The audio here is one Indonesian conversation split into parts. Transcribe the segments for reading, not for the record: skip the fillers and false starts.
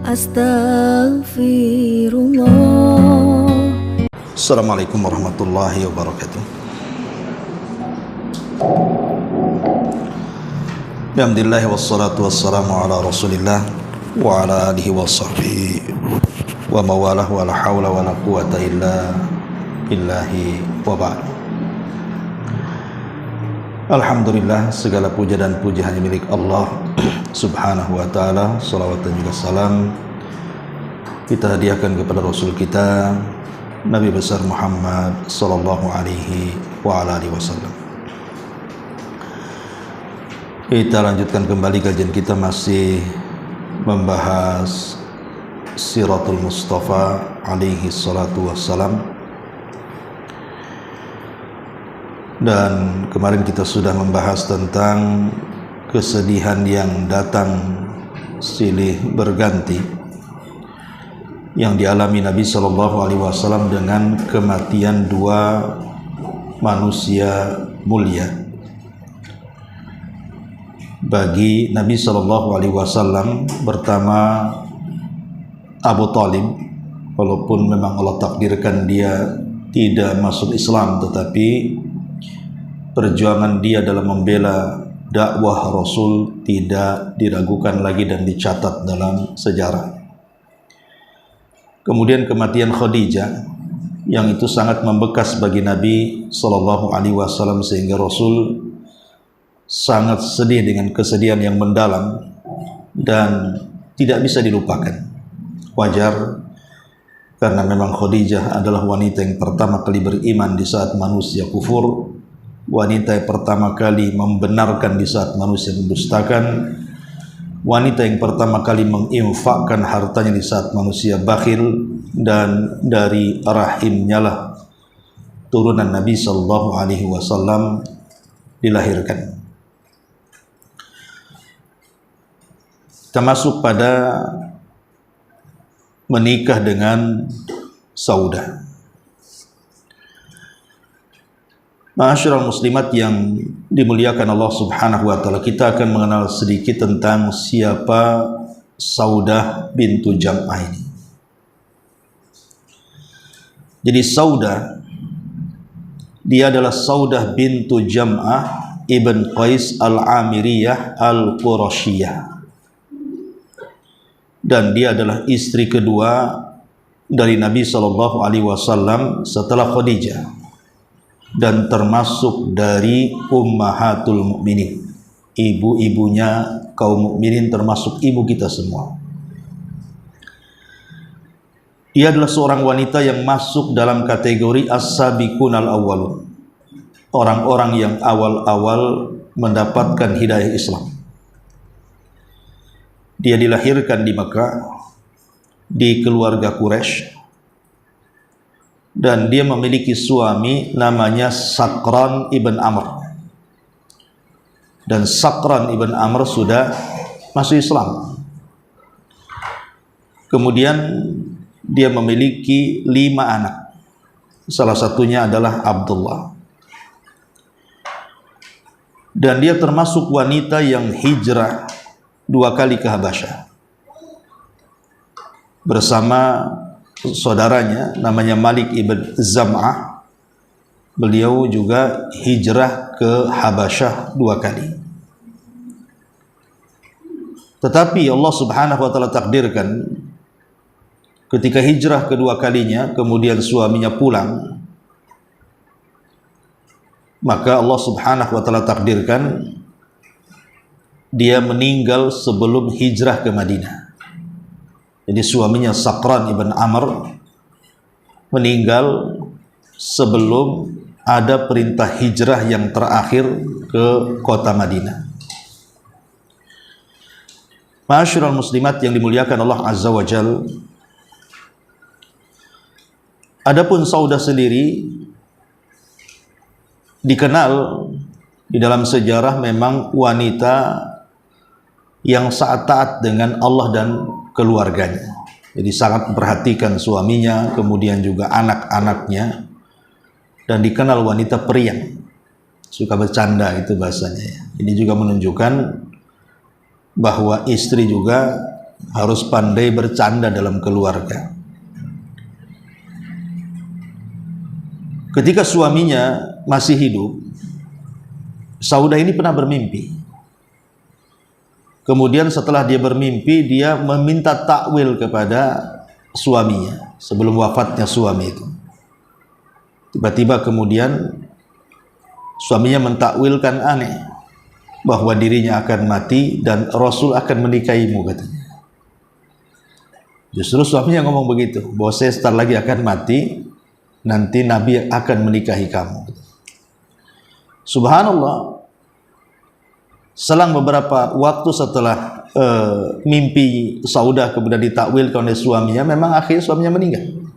Astaghfirullah. Assalamualaikum warahmatullahi wabarakatuh. Alhamdulillah wassalatu wassalamu ala rasulillah wa ala alihi wa sahbihi wa mawalah wa la hawla wa la quwata illa billahi wa ba'd. Alhamdulillah, segala puja dan puji hanya milik Allah subhanahu wa ta'ala. Salawat dan juga salam kita hadiahkan kepada Rasul kita Nabi besar Muhammad sallallahu alaihi wa ala alihi wasallam. Kita lanjutkan kembali kajian kita, masih membahas Siratul Mustafa alaihi salatu wassalam. Dan kemarin kita sudah membahas tentang kesedihan yang datang silih berganti yang dialami Nabi SAW dengan kematian dua manusia mulia. Bagi Nabi SAW, pertama Abu Talib, walaupun memang Allah takdirkan dia tidak masuk Islam, tetapi perjuangan dia dalam membela dakwah Rasul tidak diragukan lagi dan dicatat dalam sejarah. Kemudian kematian Khadijah, yang itu sangat membekas bagi Nabi SAW, sehingga Rasul sangat sedih dengan kesedihan yang mendalam dan tidak bisa dilupakan. Wajar, karena memang Khadijah adalah wanita yang pertama kali beriman di saat manusia kufur, wanita yang pertama kali membenarkan di saat manusia mendustakan, wanita yang pertama kali menginfakkan hartanya di saat manusia bakhil, dan dari rahimnya lah turunan Nabi SAW dilahirkan. Kita masuk pada menikah dengan Saudah. Ma'asyiral muslimat yang dimuliakan Allah Subhanahu wa taala, kita akan mengenal sedikit tentang siapa Saudah bintu Jam'ah ini. Jadi Saudah, dia adalah Saudah bintu Jam'ah ibn Qais al-Amiriyah al-Qurashiyah, dan dia adalah istri kedua dari Nabi SAW setelah Khadijah, dan termasuk dari ummahatul mukminin, ibu-ibunya kaum mukminin, termasuk ibu kita semua. Ia adalah seorang wanita yang masuk dalam kategori as-sabiqun al-awwalun, orang-orang yang awal-awal mendapatkan hidayah Islam. Dia dilahirkan di Mekah, di keluarga Quraisy, dan dia memiliki suami namanya Sakran ibn Amr, dan Sakran ibn Amr sudah masuk Islam. Kemudian dia memiliki 5 anak, salah satunya adalah Abdullah, dan dia termasuk wanita yang hijrah 2 kali ke Habasyah bersama saudaranya namanya Malik ibn Zam'ah. Beliau juga hijrah ke Habasyah 2 kali. Tetapi Allah Subhanahu wa taala takdirkan ketika hijrah kedua kalinya, kemudian suaminya pulang, maka Allah Subhanahu wa taala takdirkan dia meninggal sebelum hijrah ke Madinah. Jadi suaminya Sakran ibn Amr meninggal sebelum ada perintah hijrah yang terakhir ke kota Madinah. Ma'asyiral muslimat yang dimuliakan Allah Azza wa Jal, adapun Saudah sendiri dikenal di dalam sejarah memang wanita yang sangat taat dengan Allah dan keluarganya. Jadi sangat memperhatikan suaminya, kemudian juga anak-anaknya, dan dikenal wanita periang, suka bercanda, itu bahasanya. Ini juga menunjukkan bahwa istri juga harus pandai bercanda dalam keluarga. Ketika suaminya masih hidup, Saudah ini pernah bermimpi. Kemudian setelah dia bermimpi, dia meminta takwil kepada suaminya sebelum wafatnya suami itu. Tiba-tiba kemudian suaminya mentakwilkan aneh, bahwa dirinya akan mati dan Rasul akan menikahimu, katanya. Justru suaminya ngomong begitu, bahwa saya sebentar lagi akan mati, nanti Nabi akan menikahi kamu. Subhanallah, selang beberapa waktu setelah mimpi Saudah kemudian ditakwilkan oleh suaminya, memang akhirnya suaminya meninggal.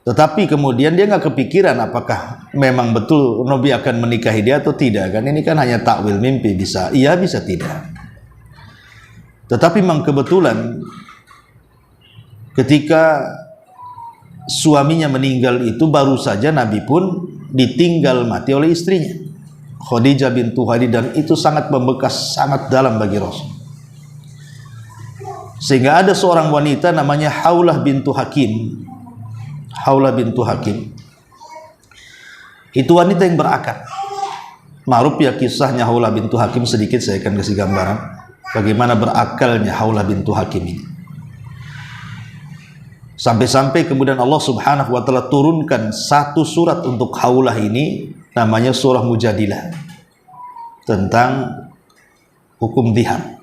Tetapi kemudian dia nggak kepikiran apakah memang betul Nabi akan menikahi dia atau tidak, kan ini kan hanya takwil mimpi, bisa iya bisa tidak. Tetapi memang kebetulan ketika suaminya meninggal itu baru saja Nabi pun ditinggal mati oleh istrinya Khadijah bintu Khuwailid, dan itu sangat membekas sangat dalam bagi Rasul. Sehingga ada seorang wanita namanya Haulah bintu Hakim. Haulah bintu Hakim itu wanita yang berakal. Ma'ruf ya kisahnya Haulah bintu Hakim, sedikit saya akan kasih gambaran bagaimana berakalnya Haulah bintu Hakim ini. Sampai-sampai kemudian Allah Subhanahu wa taala turunkan satu surat untuk Haulah ini, namanya surah Mujadilah, tentang hukum dzihar.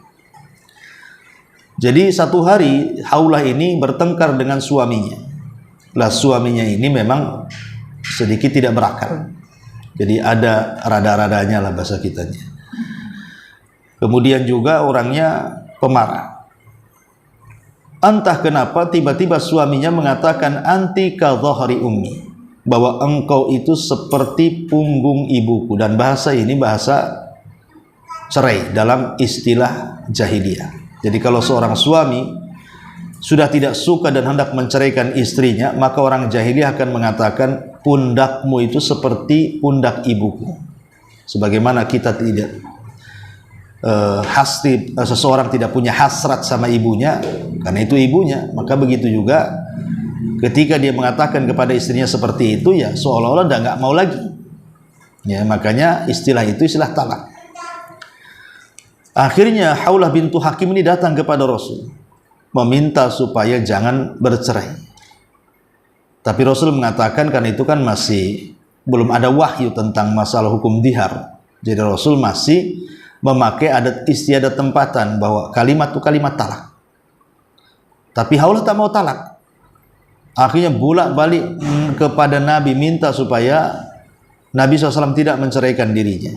Jadi satu hari Haulah ini bertengkar dengan suaminya. Lah suaminya ini memang sedikit tidak berakal, jadi ada rada-radanya lah bahasa kitanya. Kemudian juga orangnya pemarah. Entah kenapa tiba-tiba suaminya mengatakan anti ka dhahri ummi, bahwa engkau itu seperti punggung ibuku, dan bahasa ini bahasa cerai dalam istilah jahiliyah. Jadi kalau seorang suami sudah tidak suka dan hendak menceraikan istrinya, maka orang jahiliyah akan mengatakan pundakmu itu seperti pundak ibuku. Sebagaimana kita tidak seseorang tidak punya hasrat sama ibunya karena itu ibunya, maka begitu juga ketika dia mengatakan kepada istrinya seperti itu, ya seolah-olah udah nggak mau lagi. Ya, makanya istilah itu istilah talak. Akhirnya Haulah bintu Hakim ini datang kepada Rasul meminta supaya jangan bercerai. Tapi Rasul mengatakan, karena itu kan masih belum ada wahyu tentang masalah hukum dzihar, jadi Rasul masih memakai adat istiadat tempatan bahwa kalimat itu kalimat talak. Tapi Haulah tak mau talak. Akhirnya bolak-balik kepada Nabi minta supaya Nabi SAW tidak menceraikan dirinya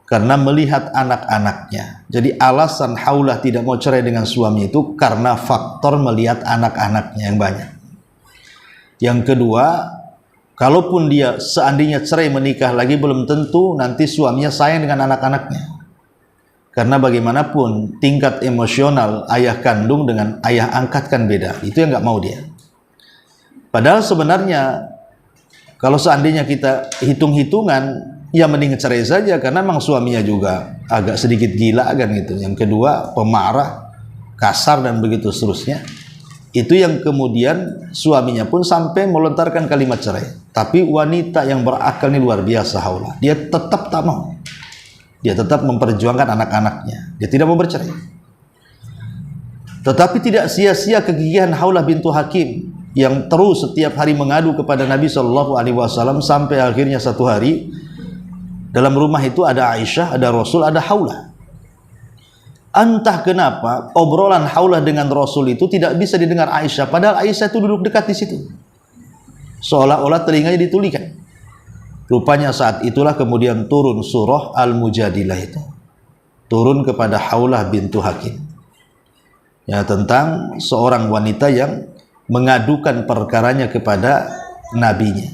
karena melihat anak-anaknya. Jadi alasan Haulah tidak mau cerai dengan suami itu karena faktor melihat anak-anaknya yang banyak. Yang kedua, kalaupun dia seandainya cerai menikah lagi, belum tentu nanti suaminya sayang dengan anak-anaknya. Karena bagaimanapun tingkat emosional ayah kandung dengan ayah angkat kan beda. Itu yang nggak mau dia. Padahal sebenarnya kalau seandainya kita hitung-hitungan, ya mending cerai saja, karena memang suaminya juga agak sedikit gila kan gitu. Yang kedua pemarah, kasar dan begitu seterusnya. Itu yang kemudian suaminya pun sampai melontarkan kalimat cerai. Tapi wanita yang berakal ini luar biasa Haulah. Dia tetap tak mau. Dia tetap memperjuangkan anak-anaknya. Dia tidak mau bercerai. Tetapi tidak sia-sia kegigihan Haulah bintu Hakim yang terus setiap hari mengadu kepada Nabi SAW, sampai akhirnya satu hari dalam rumah itu ada Aisyah, ada Rasul, ada Haulah. Entah kenapa obrolan Haulah dengan Rasul itu tidak bisa didengar Aisyah, padahal Aisyah itu duduk dekat di situ. Seolah-olah telinganya ditulikan. Rupanya saat itulah kemudian turun surah Al-Mujadilah itu. Turun kepada Haulah bintu Hakim. Ya, tentang seorang wanita yang mengadukan perkaranya kepada nabinya.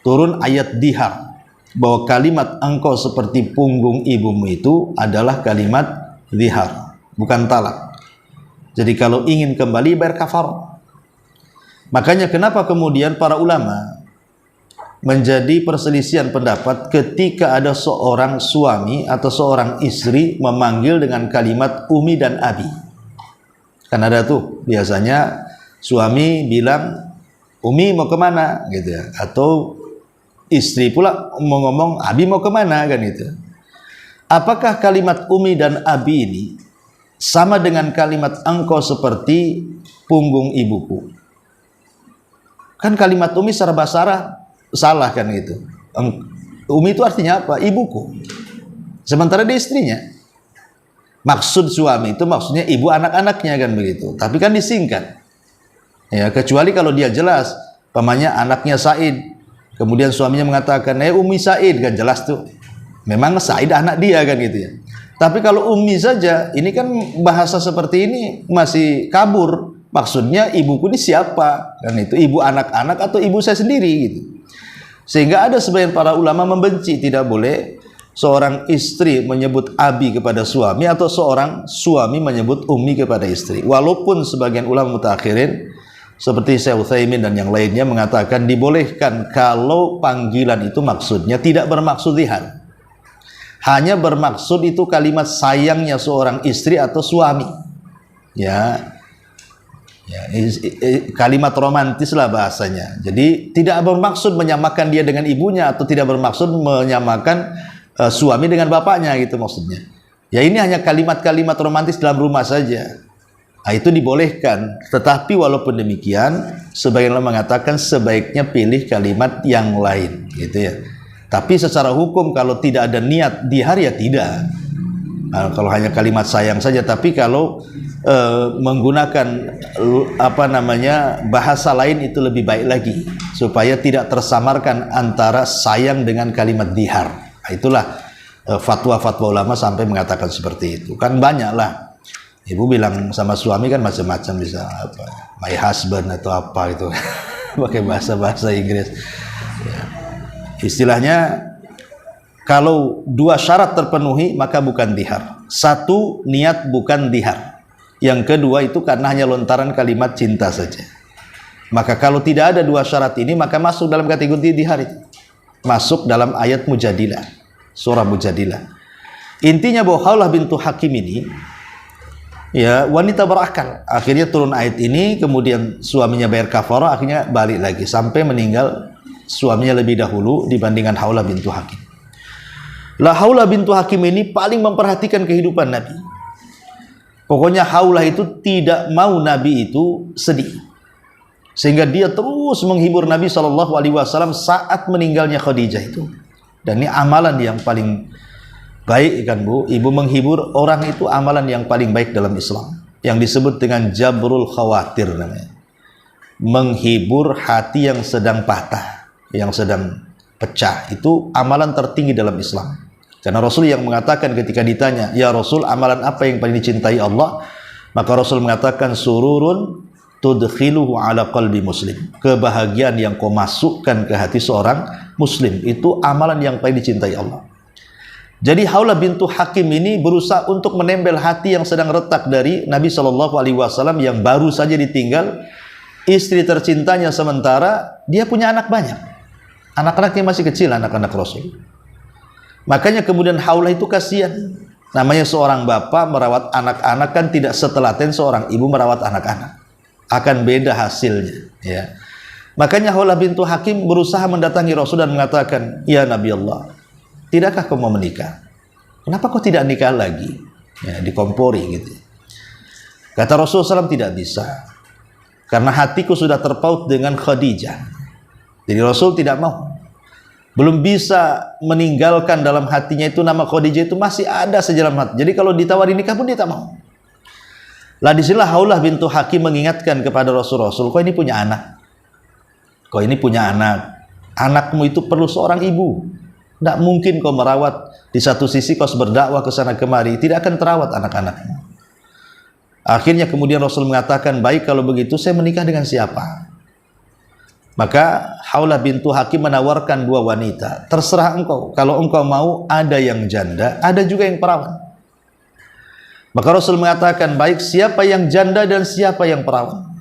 Turun ayat dzihar, bahwa kalimat engkau seperti punggung ibumu itu adalah kalimat dzihar, bukan talak. Jadi kalau ingin kembali bayar kafarah. Makanya kenapa kemudian para ulama menjadi perselisihan pendapat ketika ada seorang suami atau seorang istri memanggil dengan kalimat umi dan abi. Kan ada tuh biasanya suami bilang umi mau kemana gitu ya, atau istri pula mau ngomong abi mau kemana kan itu. Apakah kalimat umi dan abi ini sama dengan kalimat engkau seperti punggung ibuku? Kan kalimat umi secara bahasa Arab salah kan gitu. Umi itu artinya apa? Ibuku. Sementara dia istrinya. Maksud suami itu maksudnya ibu anak-anaknya kan begitu. Tapi kan disingkat. Ya, kecuali kalau dia jelas, pamannya anaknya Said. Kemudian suaminya mengatakan, Umi Said, kan jelas tuh. Memang Said anak dia kan gitu ya. Tapi kalau Umi saja, ini kan bahasa seperti ini masih kabur. Maksudnya ibuku ini siapa? Kan itu ibu anak-anak atau ibu saya sendiri gitu. Sehingga ada sebagian para ulama membenci, tidak boleh seorang istri menyebut abi kepada suami atau seorang suami menyebut umi kepada istri. Walaupun sebagian ulama mutakhirin seperti Syekh Utsaimin dan yang lainnya mengatakan dibolehkan kalau panggilan itu maksudnya tidak bermaksud zihar. Hanya bermaksud itu kalimat sayangnya seorang istri atau suami. Ya, kalimat romantis lah bahasanya. Jadi tidak bermaksud menyamakan dia dengan ibunya atau tidak bermaksud menyamakan suami dengan bapaknya gitu maksudnya. Ya ini hanya kalimat-kalimat romantis dalam rumah saja. Nah, itu dibolehkan. Tetapi walaupun demikian, sebagian orang mengatakan sebaiknya pilih kalimat yang lain gitu ya. Tapi secara hukum kalau tidak ada niat dihar ya tidak. Nah, kalau hanya kalimat sayang saja, tapi kalau menggunakan bahasa lain itu lebih baik lagi supaya tidak tersamarkan antara sayang dengan kalimat dihar. Nah, itulah fatwa-fatwa ulama sampai mengatakan seperti itu. Kan banyak lah. Ibu bilang sama suami kan macam-macam, bisa apa, my husband atau apa gitu. Pakai bahasa Inggris. Ya. Istilahnya kalau dua syarat terpenuhi maka bukan dihar. Satu, niat bukan dihar. Yang kedua itu karena hanya lontaran kalimat cinta saja. Maka kalau tidak ada dua syarat ini maka masuk dalam kategori dihar itu. Masuk dalam ayat Mujadilah, surah Mujadilah. Intinya bahwa Khawlah bintu Hakim ini ya wanita berakal. Akhirnya turun ayat ini, kemudian suaminya bayar kafarah, akhirnya balik lagi sampai meninggal suaminya lebih dahulu dibandingkan Khawlah bintu Hakim. Lah Khawlah bintu Hakim ini paling memperhatikan kehidupan Nabi. Pokoknya Khawlah itu tidak mau Nabi itu sedih. Sehingga dia terus menghibur Nabi SAW saat meninggalnya Khadijah itu. Dan ini amalan yang paling baik kan Bu. Ibu menghibur orang itu amalan yang paling baik dalam Islam. Yang disebut dengan jabrul khawatir namanya. Menghibur hati yang sedang patah, yang sedang pecah. Itu amalan tertinggi dalam Islam. Karena Rasul yang mengatakan ketika ditanya, ya Rasul, amalan apa yang paling dicintai Allah? Maka Rasul mengatakan, sururun tudkhiluhu ala qalbi muslim. Kebahagiaan yang kau masukkan ke hati seorang muslim. Itu amalan yang paling dicintai Allah. Jadi Khawlah bintu Hakim ini berusaha untuk menempel hati yang sedang retak dari Nabi SAW yang baru saja ditinggal istri tercintanya, sementara dia punya anak banyak. Anak-anaknya masih kecil, anak-anak Rasul. Makanya kemudian Khawlah itu kasihan. Namanya seorang bapak merawat anak-anak kan tidak setelaten seorang ibu merawat anak-anak. Akan beda hasilnya. Ya. Makanya Khawlah bintu Hakim berusaha mendatangi Rasul dan mengatakan, ya Nabi Allah, tidakkah kau mau menikah? Kenapa kau tidak nikah lagi? Ya, dikompori gitu. Kata Rasulullah SAW, tidak bisa. Karena hatiku sudah terpaut dengan Khadijah. Jadi Rasul tidak mau. Belum bisa meninggalkan dalam hatinya itu nama Khadijah itu masih ada sejalan hati. Jadi kalau ditawari nikah pun dia tak mau. Lah disinilah Khawlah bintu Hakim mengingatkan kepada Rasul, kau ini punya anak. Kau ini punya anak. Anakmu itu perlu seorang ibu. Tidak mungkin kau merawat. Di satu sisi kau berdakwah ke sana kemari, tidak akan terawat anak-anakmu. Akhirnya kemudian Rasul mengatakan, baik kalau begitu saya menikah dengan siapa? Maka Khawlah bintu Hakim menawarkan dua wanita, terserah engkau. Kalau engkau mau, ada yang janda, ada juga yang perawan. Maka Rasul mengatakan, baik, siapa yang janda dan siapa yang perawan?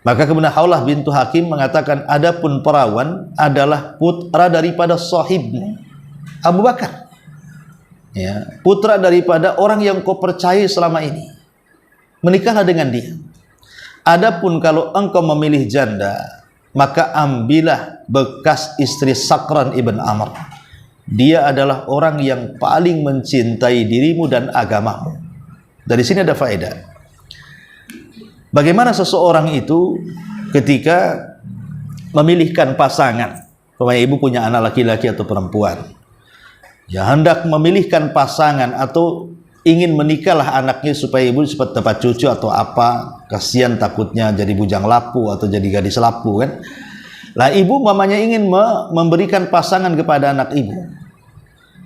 Maka kemudian Haulah bintu Hakim mengatakan, adapun perawan adalah putra daripada sahibmu Abu Bakar, ya, putra daripada orang yang kau percaya selama ini, menikahlah dengan dia. Adapun kalau engkau memilih janda, maka ambillah bekas istri Sakran ibn Amr. Dia adalah orang yang paling mencintai dirimu dan agamamu. Dari sini ada faedah. Bagaimana seseorang itu ketika memilihkan pasangan, umpamanya ibu punya anak laki-laki atau perempuan, ya hendak memilihkan pasangan atau ingin menikahlah anaknya supaya ibu cepat dapat cucu atau apa, kasihan takutnya jadi bujang lapu atau jadi gadis lapu kan. Lah ibu mamanya ingin memberikan pasangan kepada anak ibu,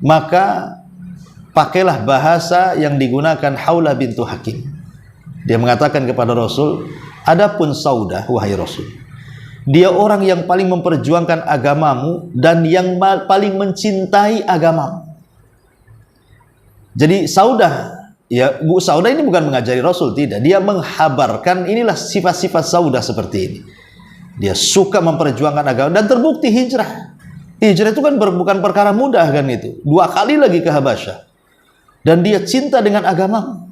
maka pakailah bahasa yang digunakan Haulah bintu Hakim. Dia mengatakan kepada Rasul, adapun Saudah, wahai Rasul, dia orang yang paling memperjuangkan agamamu dan yang paling mencintai agamamu. Jadi Saudah, ya Bu Saudah ini bukan mengajari Rasul, tidak. Dia menghabarkan inilah sifat-sifat Saudah seperti ini. Dia suka memperjuangkan agama dan terbukti hijrah. Hijrah itu kan bukan perkara mudah kan itu. 2 kali lagi ke Habasyah. Dan dia cinta dengan agamamu.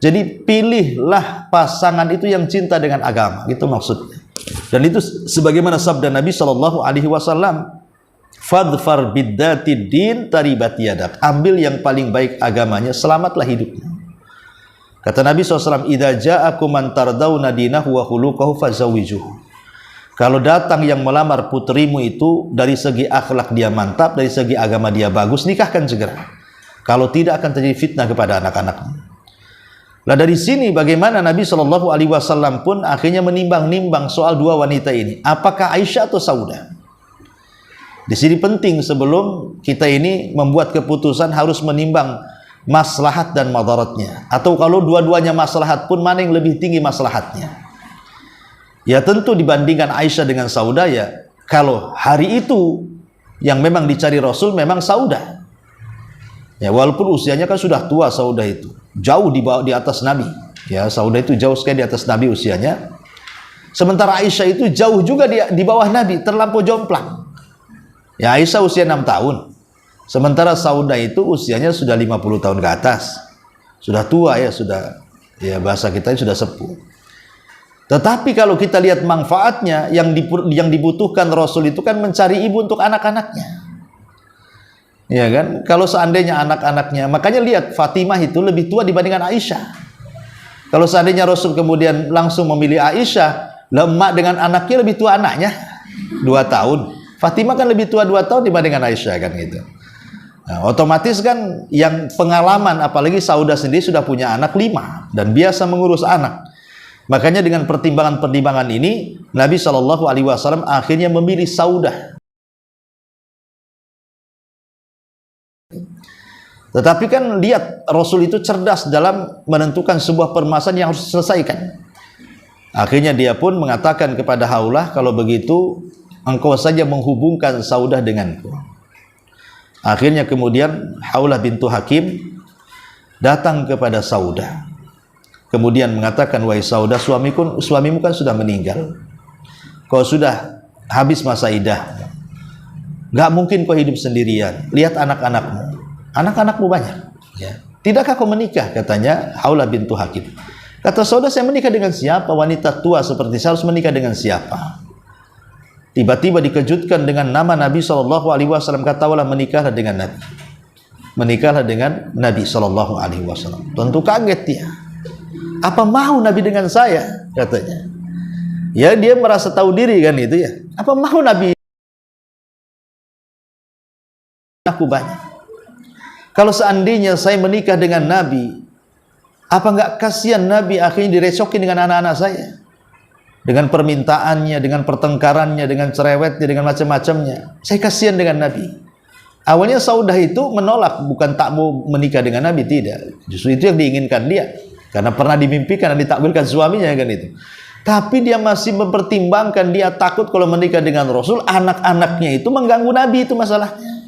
Jadi pilihlah pasangan itu yang cinta dengan agama, itu maksudnya. Dan itu sebagaimana sabda Nabi Shallallahu Alaihi Wasallam, fadfar biddati din taribat yadak. Ambil yang paling baik agamanya, selamatlah hidupnya. Kata Nabi SAW, idza ja'akum man tardawna dinahu wa khuluquhu fazawijuhu. Kalau datang yang melamar putrimu itu dari segi akhlak dia mantap, dari segi agama dia bagus, nikahkan segera. Kalau tidak akan terjadi fitnah kepada anak-anakmu. Nah dari sini bagaimana Nabi Shallallahu Alaihi Wasallam pun akhirnya menimbang-nimbang soal 2 wanita ini, apakah Aisyah atau Saudah. Di sini penting sebelum kita ini membuat keputusan harus menimbang maslahat dan madaratnya. Atau kalau dua-duanya maslahat pun mana yang lebih tinggi maslahatnya? Ya tentu dibandingkan Aisyah dengan Saudah, ya kalau hari itu yang memang dicari Rasul memang Saudah. Ya walaupun usianya kan sudah tua Saudah itu, jauh di atas Nabi. Ya Saudah itu jauh sekali di atas Nabi usianya. Sementara Aisyah itu jauh juga di bawah Nabi, terlampau jomplang. Ya Aisyah usia 6 tahun. Sementara Saudah itu usianya sudah 50 tahun ke atas. Sudah tua ya, sudah ya bahasa kita sudah sepuh. Tetapi kalau kita lihat manfaatnya yang dibutuhkan Rasul itu kan mencari ibu untuk anak-anaknya. Ya kan? Kalau seandainya anak-anaknya, makanya lihat Fatimah itu lebih tua dibandingkan Aisyah. Kalau seandainya Rasul kemudian langsung memilih Aisyah, lemak dengan anaknya lebih tua anaknya 2 tahun. Fatimah kan lebih tua 2 tahun dibandingkan Aisyah kan gitu. Nah, otomatis kan yang pengalaman, apalagi Saudah sendiri sudah punya anak 5 dan biasa mengurus anak. Makanya dengan pertimbangan-pertimbangan ini Nabi Shallallahu Alaihi Wasallam akhirnya memilih Saudah. Tetapi kan lihat Rasul itu cerdas dalam menentukan sebuah permasalahan yang harus diselesaikan. Akhirnya dia pun mengatakan kepada Haulah, kalau begitu engkau saja menghubungkan Saudah denganku. Akhirnya kemudian Haulah bintu Hakim datang kepada Saudah. Kemudian mengatakan, wahai Saudah, suamimu kan sudah meninggal. Kau sudah habis masa idah. Gak mungkin kau hidup sendirian. Lihat anak-anakmu. Anak-anakmu banyak. Ya. Tidakkah kau menikah? Katanya Haulah bintu Hakim. Kata Saudah, saya menikah dengan siapa? Wanita tua seperti saya harus menikah dengan siapa? Tiba-tiba dikejutkan dengan nama Nabi Shallallahu Alaihi Wasallam. Kata Haulah, menikahlah dengan Nabi. Menikahlah dengan Nabi Shallallahu Alaihi Wasallam. Tentu kaget dia. Apa mau Nabi dengan saya? Katanya. Ya dia merasa tahu diri kan itu ya. Apa mau Nabi? Aku banyak. Kalau seandainya saya menikah dengan Nabi, apa enggak kasihan Nabi akhirnya direcokin dengan anak-anak saya? Dengan permintaannya, dengan pertengkarannya, dengan cerewetnya, dengan macam-macamnya. Saya kasihan dengan Nabi. Awalnya Saudah itu menolak, bukan tak mau menikah dengan Nabi, tidak. Justru itu yang diinginkan dia. Karena pernah dimimpikan dan ditakwilkan suaminya kan itu. Tapi dia masih mempertimbangkan, dia takut kalau menikah dengan Rasul, anak-anaknya itu mengganggu Nabi, itu masalahnya.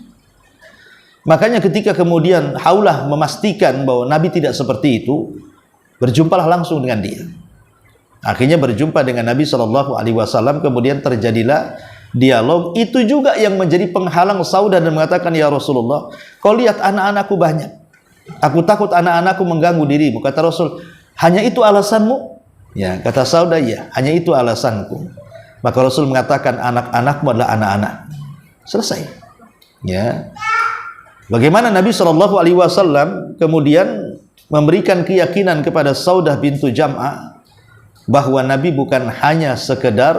Makanya ketika kemudian Haulah memastikan bahwa Nabi tidak seperti itu, berjumpalah langsung dengan dia. Akhirnya berjumpa dengan Nabi Shallallahu Alaihi Wasallam, kemudian terjadilah dialog. Itu juga yang menjadi penghalang Saudah dan mengatakan, ya Rasulullah, kau lihat anak-anakku banyak, aku takut anak-anakku mengganggu dirimu. Kata Rasul, hanya itu alasanmu? Ya, kata Saudah, ya, hanya itu alasanku. Maka Rasul mengatakan, anak-anakmu adalah anak-anak. Selesai. Ya. Bagaimana Nabi Shallallahu Alaihi Wasallam kemudian memberikan keyakinan kepada Saudah bintu Jam'ah bahwa Nabi bukan hanya sekedar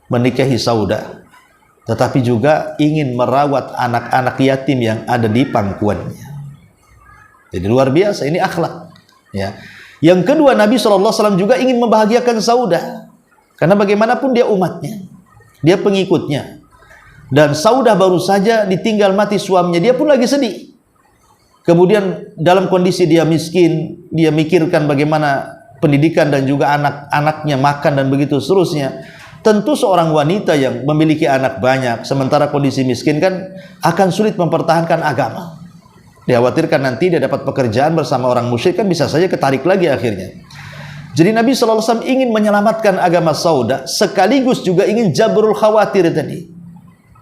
menikahi Saudah, tetapi juga ingin merawat anak-anak yatim yang ada di pangkuannya. Jadi luar biasa, ini akhlak. Ya. Yang kedua, Nabi SAW juga ingin membahagiakan Saudah, karena bagaimanapun dia umatnya, dia pengikutnya. Dan Saudah baru saja ditinggal mati suaminya, dia pun lagi sedih. Kemudian dalam kondisi dia miskin, dia mikirkan bagaimana pendidikan dan juga anak-anaknya makan dan begitu seterusnya. Tentu seorang wanita yang memiliki anak banyak, sementara kondisi miskin kan akan sulit mempertahankan agama. Dikhawatirkan nanti dia dapat pekerjaan bersama orang musyrik, kan bisa saja ketarik lagi akhirnya. Jadi Nabi SAW ingin menyelamatkan agama Saudah, sekaligus juga ingin jabrul khawatir tadi.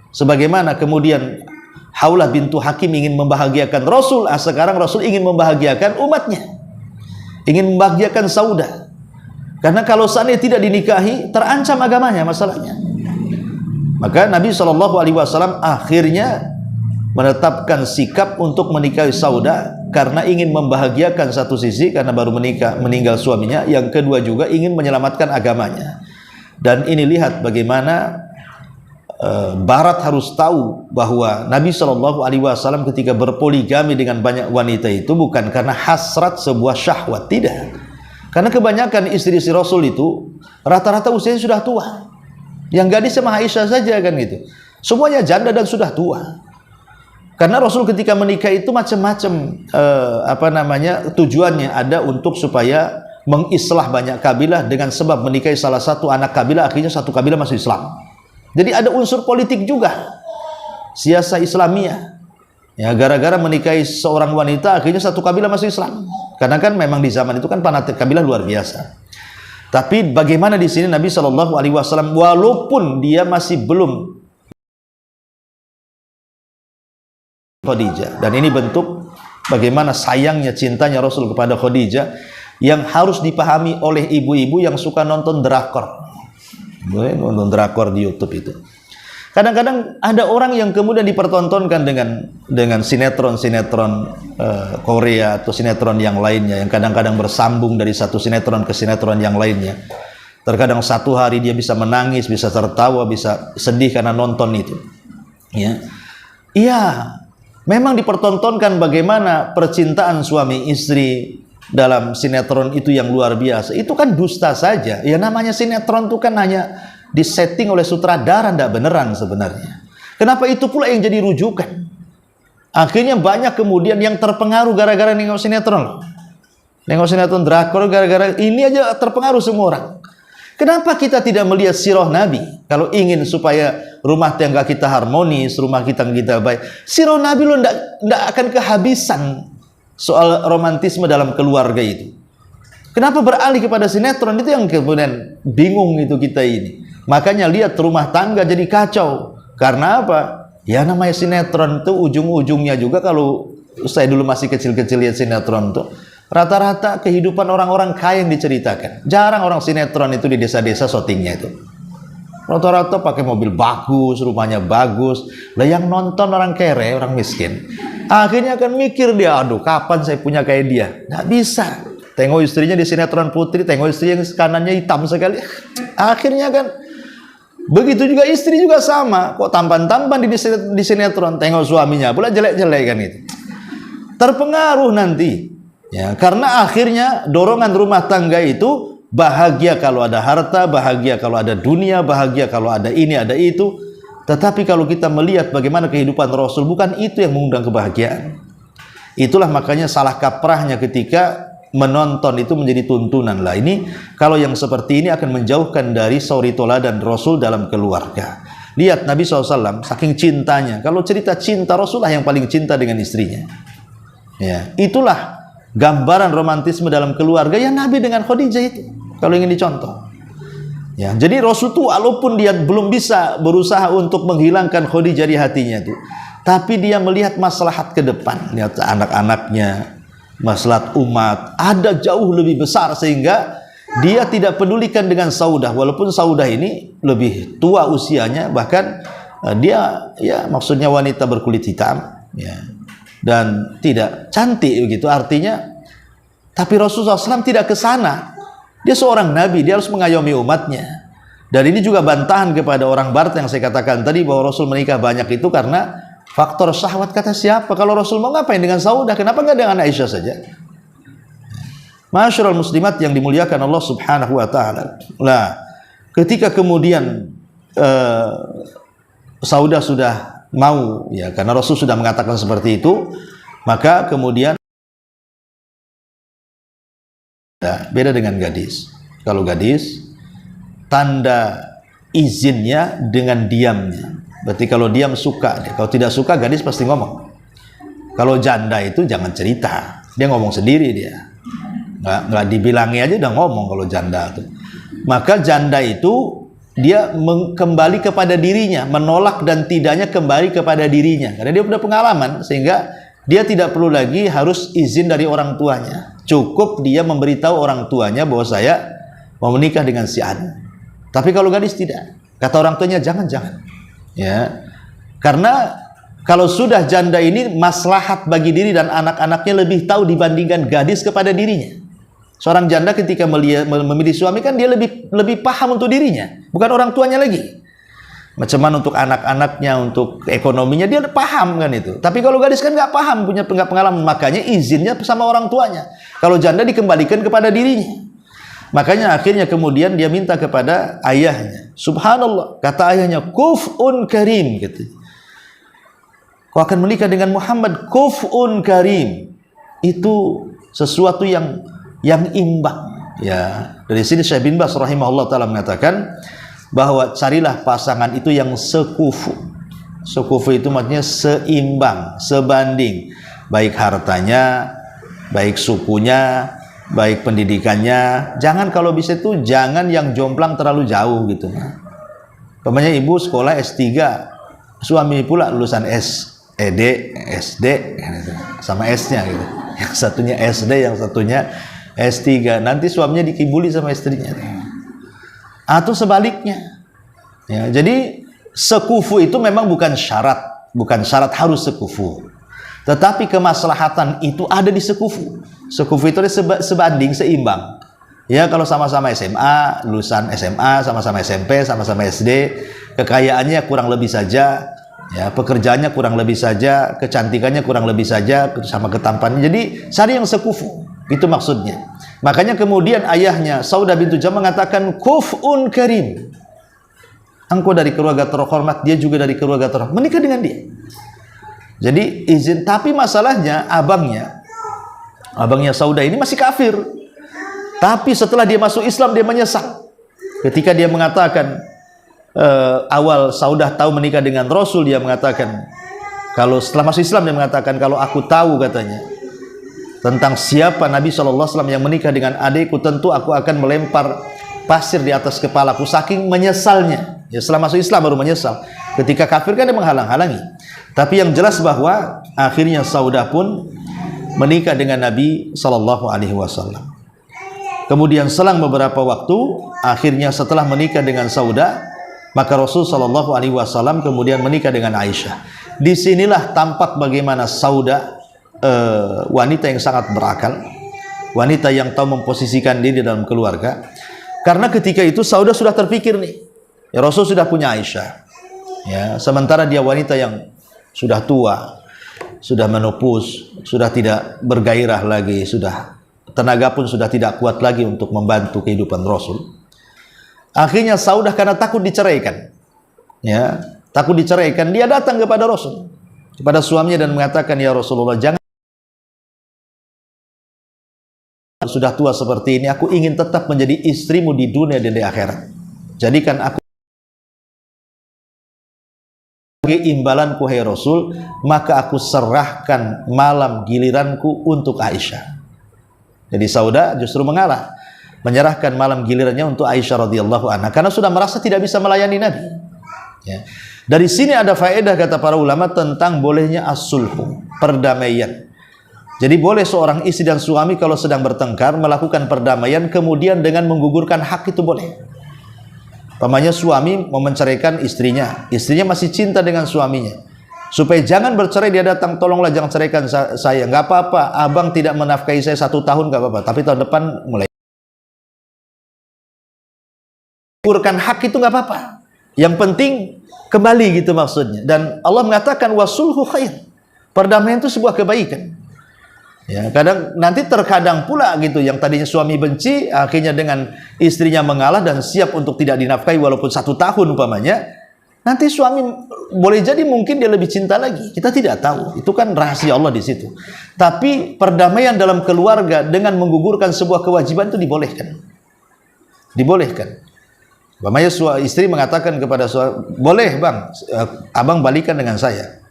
Sebagaimana kemudian Haulah bintu Hakim ingin membahagiakan Rasul, sekarang Rasul ingin membahagiakan umatnya, ingin membahagiakan Saudah. Karena kalau seandainya tidak dinikahi, terancam agamanya masalahnya. Maka Nabi SAW akhirnya menetapkan sikap untuk menikahi Saudah, karena ingin membahagiakan satu sisi karena baru meninggal suaminya, yang kedua juga ingin menyelamatkan agamanya. Dan ini lihat bagaimana Barat harus tahu bahwa Nabi SAW ketika berpoligami dengan banyak wanita itu bukan karena hasrat sebuah syahwat, tidak. Karena kebanyakan istri-istri Rasul itu rata-rata usianya sudah tua. Yang gadis sama Aisyah saja kan gitu. Semuanya janda dan sudah tua. Karena Rasul ketika menikah itu macam-macam tujuannya, ada untuk supaya mengislah banyak kabilah, dengan sebab menikahi salah satu anak kabilah akhirnya satu kabilah masuk Islam. Jadi ada unsur politik juga, siasa Islamiyah. Ya, gara-gara menikahi seorang wanita akhirnya satu kabilah masuk Islam. Karena kan memang di zaman itu kan fanatik kabilah luar biasa. Tapi bagaimana di sini Nabi SAW walaupun dia masih belum Khadijah, dan ini bentuk bagaimana sayangnya cintanya Rasul kepada Khadijah, yang harus dipahami oleh ibu-ibu yang suka nonton drakor. Nonton drakor di YouTube itu. Kadang-kadang ada orang yang kemudian dipertontonkan dengan sinetron-sinetron Korea atau sinetron yang lainnya, yang kadang-kadang bersambung dari satu sinetron ke sinetron yang lainnya. Terkadang satu hari dia bisa menangis, bisa tertawa, bisa sedih karena nonton itu. Ya, iya, memang dipertontonkan bagaimana percintaan suami istri dalam sinetron itu yang luar biasa. Itu kan dusta saja. Ya namanya sinetron itu kan hanya disetting oleh sutradara, tidak beneran sebenarnya. Kenapa itu pula yang jadi rujukan? Akhirnya banyak kemudian yang terpengaruh gara-gara nengok sinetron. Nengok sinetron drakor, gara-gara ini aja terpengaruh semua orang. Kenapa kita tidak melihat sirah Nabi? Kalau ingin supaya rumah tangga kita harmonis, rumah kita baik, sirah Nabi lo tidak akan kehabisan soal romantisme dalam keluarga itu. Kenapa beralih kepada sinetron? Itu yang kemudian bingung itu kita ini. Makanya lihat rumah tangga jadi kacau. Karena apa? Ya namanya sinetron itu ujung-ujungnya juga, kalau saya dulu masih kecil-kecil lihat sinetron itu, rata-rata kehidupan orang-orang kaya yang diceritakan. Jarang orang sinetron itu di desa-desa syutingnya itu. Rata-rata pakai mobil bagus, rumahnya bagus. Lah yang nonton orang kere, orang miskin. Akhirnya akan mikir dia, aduh kapan saya punya kayak dia. Nggak bisa. Tengok istrinya di sinetron Putri, tengok istri yang kanannya hitam sekali. Akhirnya kan begitu juga istri juga sama. Kok tampan-tampan di sinetron, tengok suaminya pula jelek-jelek kan itu. Terpengaruh nanti. Ya, karena akhirnya dorongan rumah tangga itu bahagia kalau ada harta, bahagia kalau ada dunia, bahagia kalau ada ini, ada itu. Tetapi kalau kita melihat bagaimana kehidupan Rasul, bukan itu yang mengundang kebahagiaan. Itulah makanya salah kaprahnya ketika menonton itu menjadi tuntunan. Lah ini kalau yang seperti ini akan menjauhkan dari suri toladan Rasul dalam keluarga. Lihat Nabi SAW saking cintanya. Kalau cerita cinta, Rasulullah yang paling cinta dengan istrinya. Ya, itulah gambaran romantisme dalam keluarga ya Nabi dengan Khadijah itu. Kalau ingin dicontoh. Ya, jadi Rasul tuh walaupun dia belum bisa berusaha untuk menghilangkan Khadijah di hatinya tuh, tapi dia melihat maslahat ke depan, lihat anak-anaknya, maslahat umat ada jauh lebih besar, sehingga dia tidak pedulikan dengan Saudah, walaupun Saudah ini lebih tua usianya, bahkan dia ya maksudnya wanita berkulit hitam ya, dan tidak cantik begitu artinya, tapi Rasulullah SAW tidak ke sana. Dia seorang nabi, dia harus mengayomi umatnya. Dan ini juga bantahan kepada orang barat yang saya katakan tadi, bahwa Rasul menikah banyak itu karena faktor syahwat. Kata siapa? Kalau Rasul mau ngapain dengan Saudah, kenapa nggak dengan Aisyah saja? Ma'asyiral muslimat yang dimuliakan Allah Subhanahu wa taala. Nah, ketika kemudian Saudah sudah mau ya, karena Rasul sudah mengatakan seperti itu, maka kemudian beda dengan gadis. Kalau gadis, tanda izinnya dengan diamnya. Berarti kalau diam suka, kalau tidak suka gadis pasti ngomong. Kalau janda itu jangan cerita, dia ngomong sendiri dia. Nggak dibilangi aja udah ngomong kalau janda itu. Maka janda itu dia kembali kepada dirinya, menolak dan tidaknya kembali kepada dirinya. Karena dia sudah pengalaman, sehingga dia tidak perlu lagi harus izin dari orang tuanya. Cukup dia memberitahu orang tuanya bahwa saya mau menikah dengan si A. Tapi kalau gadis tidak, kata orang tuanya jangan-jangan. Ya, karena kalau sudah janda ini maslahat bagi diri dan anak-anaknya lebih tahu dibandingkan gadis kepada dirinya. Seorang janda ketika memilih suami kan dia lebih paham untuk dirinya, bukan orang tuanya lagi. Macam mana untuk anak-anaknya, untuk ekonominya dia paham kan itu. Tapi kalau gadis kan nggak paham, punya pengalaman, makanya izinnya sama orang tuanya. Kalau janda dikembalikan kepada dirinya. Makanya akhirnya kemudian dia minta kepada ayahnya. Subhanallah, kata ayahnya, kuf'un karim gitu. Kau akan menikah dengan Muhammad, kuf'un karim. Itu sesuatu yang imbang. Ya, dari sini Syekh bin Baz rahimahullah taala mengatakan bahwa carilah pasangan itu yang sekufu. Sekufu itu maksudnya seimbang, sebanding, baik hartanya, baik sukunya, baik pendidikannya. Jangan kalau bisa itu jangan yang jomplang terlalu jauh gitu. Umpamanya ibu sekolah S3, suami pula lulusan SD sama S-nya gitu. Yang satunya SD, yang satunya S3. Nanti suaminya dikibuli sama istrinya. Atau sebaliknya. Ya, jadi sekufu itu memang bukan syarat harus sekufu. Tetapi kemaslahatan itu ada di sekufu. Sekufu itu sebanding, seimbang. Ya, kalau sama-sama SMA, lulusan SMA, sama-sama SMP, sama-sama SD, kekayaannya kurang lebih saja, ya, pekerjaannya kurang lebih saja, kecantikannya kurang lebih saja, sama ketampannya. Jadi cari yang sekufu. Itu maksudnya. Makanya kemudian ayahnya Saudah bintu Jam mengatakan kuf'un karim. Engkau dari keluarga terhormat, dia juga dari keluarga terhormat. Menikah dengan dia. Jadi izin, tapi masalahnya abangnya Saudah ini masih kafir. Tapi setelah dia masuk Islam dia menyesal. Ketika dia mengatakan awal Saudah tahu menikah dengan Rasul, dia mengatakan kalau setelah masuk Islam dia mengatakan kalau aku tahu katanya tentang siapa Nabi SAW yang menikah dengan adikku, tentu aku akan melempar pasir di atas kepalaku, saking menyesalnya. Ya, setelah masuk Islam baru menyesal. Ketika kafir kan dia menghalang-halangi. Tapi yang jelas bahwa akhirnya Saudah pun menikah dengan Nabi SAW. Kemudian selang beberapa waktu, akhirnya setelah menikah dengan Saudah, maka Rasul SAW kemudian menikah dengan Aisyah. Disinilah tampak bagaimana Saudah wanita yang sangat berakal, wanita yang tahu memposisikan diri dalam keluarga. Karena ketika itu Saudah sudah terpikir nih, ya Rasul sudah punya Aisyah, ya, sementara dia wanita yang sudah tua, sudah menopause, sudah tidak bergairah lagi, sudah tenaga pun sudah tidak kuat lagi untuk membantu kehidupan Rasul. Akhirnya Saudah karena takut diceraikan, ya, takut diceraikan, dia datang kepada Rasul, kepada suaminya dan mengatakan, ya Rasulullah, jangan, sudah tua seperti ini, aku ingin tetap menjadi istrimu di dunia dan di akhirat. Jadikan aku sebagai imbalanku, hai Rasul, maka aku serahkan malam giliranku untuk Aisyah. Jadi Saudah justru mengalah. menyerahkan malam gilirannya untuk Aisyah radhiyallahu anha karena sudah merasa tidak bisa melayani Nabi. Ya. Dari sini ada faedah kata para ulama tentang bolehnya as-sulhu, perdamaian. Jadi boleh seorang istri dan suami kalau sedang bertengkar melakukan perdamaian kemudian dengan menggugurkan hak itu boleh. Umpamanya suami mau menceraikan istrinya, istrinya masih cinta dengan suaminya. Supaya jangan bercerai dia datang, tolonglah jangan ceraikan saya. Nggak apa-apa, abang tidak menafkahi saya 1 tahun nggak apa-apa, tapi tahun depan mulai. Gugurkan hak itu nggak apa-apa. Yang penting kembali gitu maksudnya. Dan Allah mengatakan wasulhu khair. Perdamaian itu sebuah kebaikan. Ya, kadang nanti terkadang pula gitu yang tadinya suami benci akhirnya dengan istrinya mengalah dan siap untuk tidak dinafkahi walaupun 1 tahun umpamanya. Nanti suami boleh jadi mungkin dia lebih cinta lagi. Kita tidak tahu. Itu kan rahasia Allah di situ. Tapi perdamaian dalam keluarga dengan menggugurkan sebuah kewajiban itu dibolehkan. Dibolehkan. Umpamanya istri mengatakan kepada suami, boleh bang, abang balikan dengan saya.